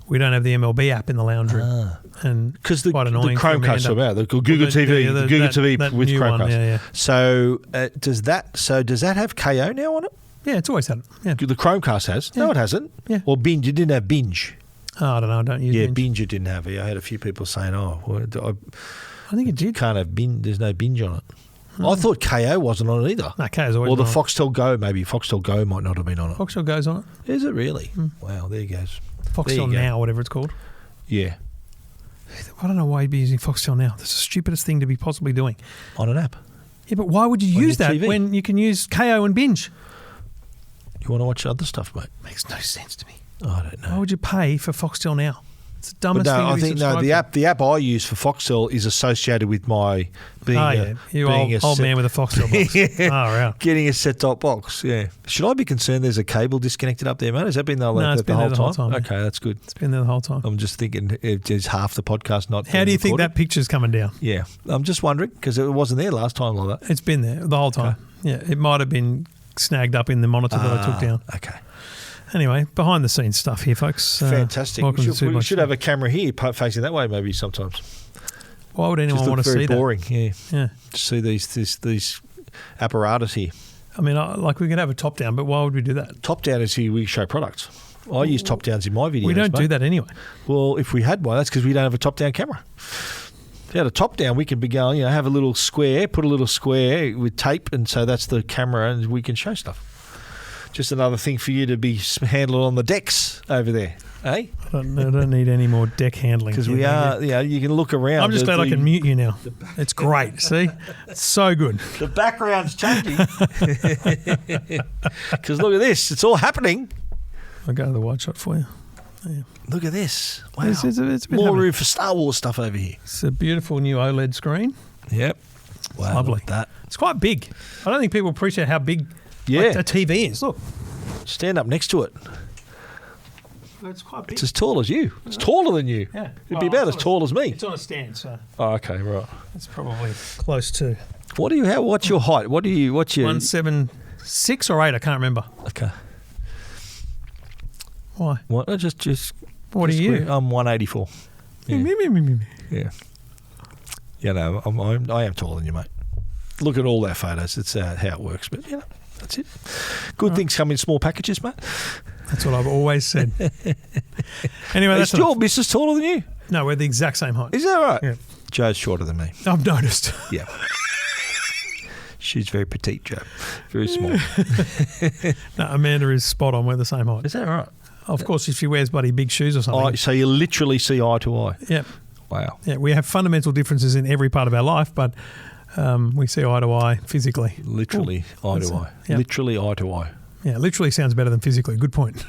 S1: we don't have the MLB app in the lounge room. And
S2: because the
S1: annoying
S2: Chromecast are out, the Google TV, the Google TV with Chromecast.
S1: Yeah.
S2: So does that have KO now on it?
S1: Yeah, it's always had it. Yeah.
S2: The Chromecast has.
S1: Yeah.
S2: No, it hasn't.
S1: Yeah.
S2: Or Binge. It didn't have Binge.
S1: Oh, I don't know. I don't use Binge.
S2: Binge it didn't have it. I had a few people saying,
S1: I think it did.
S2: Can't have Binge. There's no Binge on it. I thought KO wasn't on it either.
S1: No, KO's always
S2: Or the
S1: on
S2: Foxtel Go, maybe. Foxtel Go might not have been on it.
S1: Foxtel Go's on it.
S2: Is it really? Wow, there you go.
S1: Foxtel Now, whatever it's called.
S2: Yeah.
S1: I don't know why you'd be using Foxtel Now. That's the stupidest thing to be possibly doing.
S2: On an app.
S1: Yeah, but why would you use that
S2: TV?
S1: when you can use KO and Binge?
S2: You want to watch other stuff, mate?
S1: Makes no sense to me.
S2: I don't know.
S1: Why would you pay for Foxtel Now? It's the dumbest thing to be subscribed to.
S2: The app I use for Foxtel is associated with my being
S1: old man with a Foxtel box.
S2: Yeah.
S1: Right.
S2: Getting a set-top box. Yeah. Should I be concerned there's a cable disconnected up there, mate? Has that been there
S1: it's been there the whole time.
S2: Okay, that's good.
S1: It's been there the whole time.
S2: I'm just thinking it's half the podcast not.
S1: How do you think that picture's coming down?
S2: Yeah, I'm just wondering because it wasn't there last time like that.
S1: It's been there the whole time. Okay. Yeah, it might have been snagged up in the monitor that I took down.
S2: Okay.
S1: Anyway, behind the scenes stuff here, folks.
S2: Fantastic.
S1: Welcome
S2: we should have a camera here facing that way maybe sometimes.
S1: Why would anyone want to see that?
S2: Very boring, yeah.
S1: Yeah.
S2: To see these apparatus here.
S1: I mean, we could have a top down, but why would we do that?
S2: Top down is here we show products. I use top downs in my videos.
S1: We don't do that anyway.
S2: Well, if we had one, that's because we don't have a top down camera. If we had a top down, we could be going, have a little square, put a little square with tape, and so that's the camera, and we can show stuff. Just another thing for you to be handled on the decks over there, eh?
S1: I don't need any more deck handling.
S2: Because we are, you can look around.
S1: I'm just glad I can mute you now. It's great, see? It's so good.
S2: The background's changing. Because look at this, it's all happening.
S1: I'll go to the wide shot for you. Yeah.
S2: Look at this. Wow.
S1: It's
S2: more room for Star Wars stuff over here.
S1: It's a beautiful new OLED screen.
S2: Yep. Wow,
S1: lovely.
S2: Look at that.
S1: It's quite big. I don't think people appreciate how big a TV is. Look.
S2: Stand up next to it.
S1: It's quite big.
S2: It's as tall as you. It's taller than you.
S1: Yeah.
S2: It'd be about as tall as me.
S1: It's on a stand, so.
S2: Oh, okay, right.
S1: It's probably close to.
S2: What's your height? What's your
S1: 176 or 8? I can't remember.
S2: Okay.
S1: Why?
S2: What? Just.
S1: What are you?
S2: I'm 184. Yeah. I am taller than you, mate. Look at all our photos. It's how it works, but that's it. Good things come in small packages, mate.
S1: That's what I've always said. Anyway,
S2: is your missus taller than you?
S1: No, we're the exact same height.
S2: Is that right?
S1: Yeah.
S2: Joe's shorter than me.
S1: I've noticed.
S2: Yeah. She's very petite, Joe. Very small.
S1: No, Amanda is spot on. We're the same height.
S2: Is that right?
S1: Of course, if she wears bloody big shoes or something.
S2: Oh, so you literally see eye to eye?
S1: Yeah.
S2: Wow.
S1: Yeah, we have fundamental differences in every part of our life, but we see eye to eye physically.
S2: Literally eye to eye.
S1: Yeah.
S2: Literally eye to eye.
S1: Yeah, literally sounds better than physically. Good point.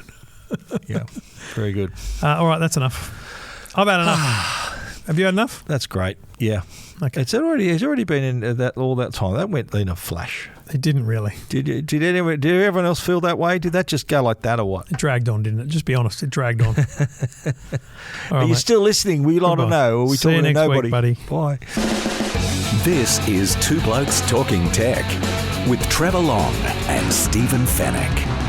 S2: Yeah, very good.
S1: All right, that's enough. I've had enough. Have you had enough?
S2: That's great. Yeah.
S1: Okay.
S2: It's already been in that all that time. That went in a flash.
S1: It didn't really.
S2: Did everyone else feel that way? Did that just go like that or what?
S1: It dragged on, didn't it? Just be honest, it dragged on.
S2: Are you still listening? We want to know. Are we talking to nobody?
S1: Week, buddy.
S2: Bye.
S3: This is Two Blokes Talking Tech with Trevor Long and Stephen Fennick.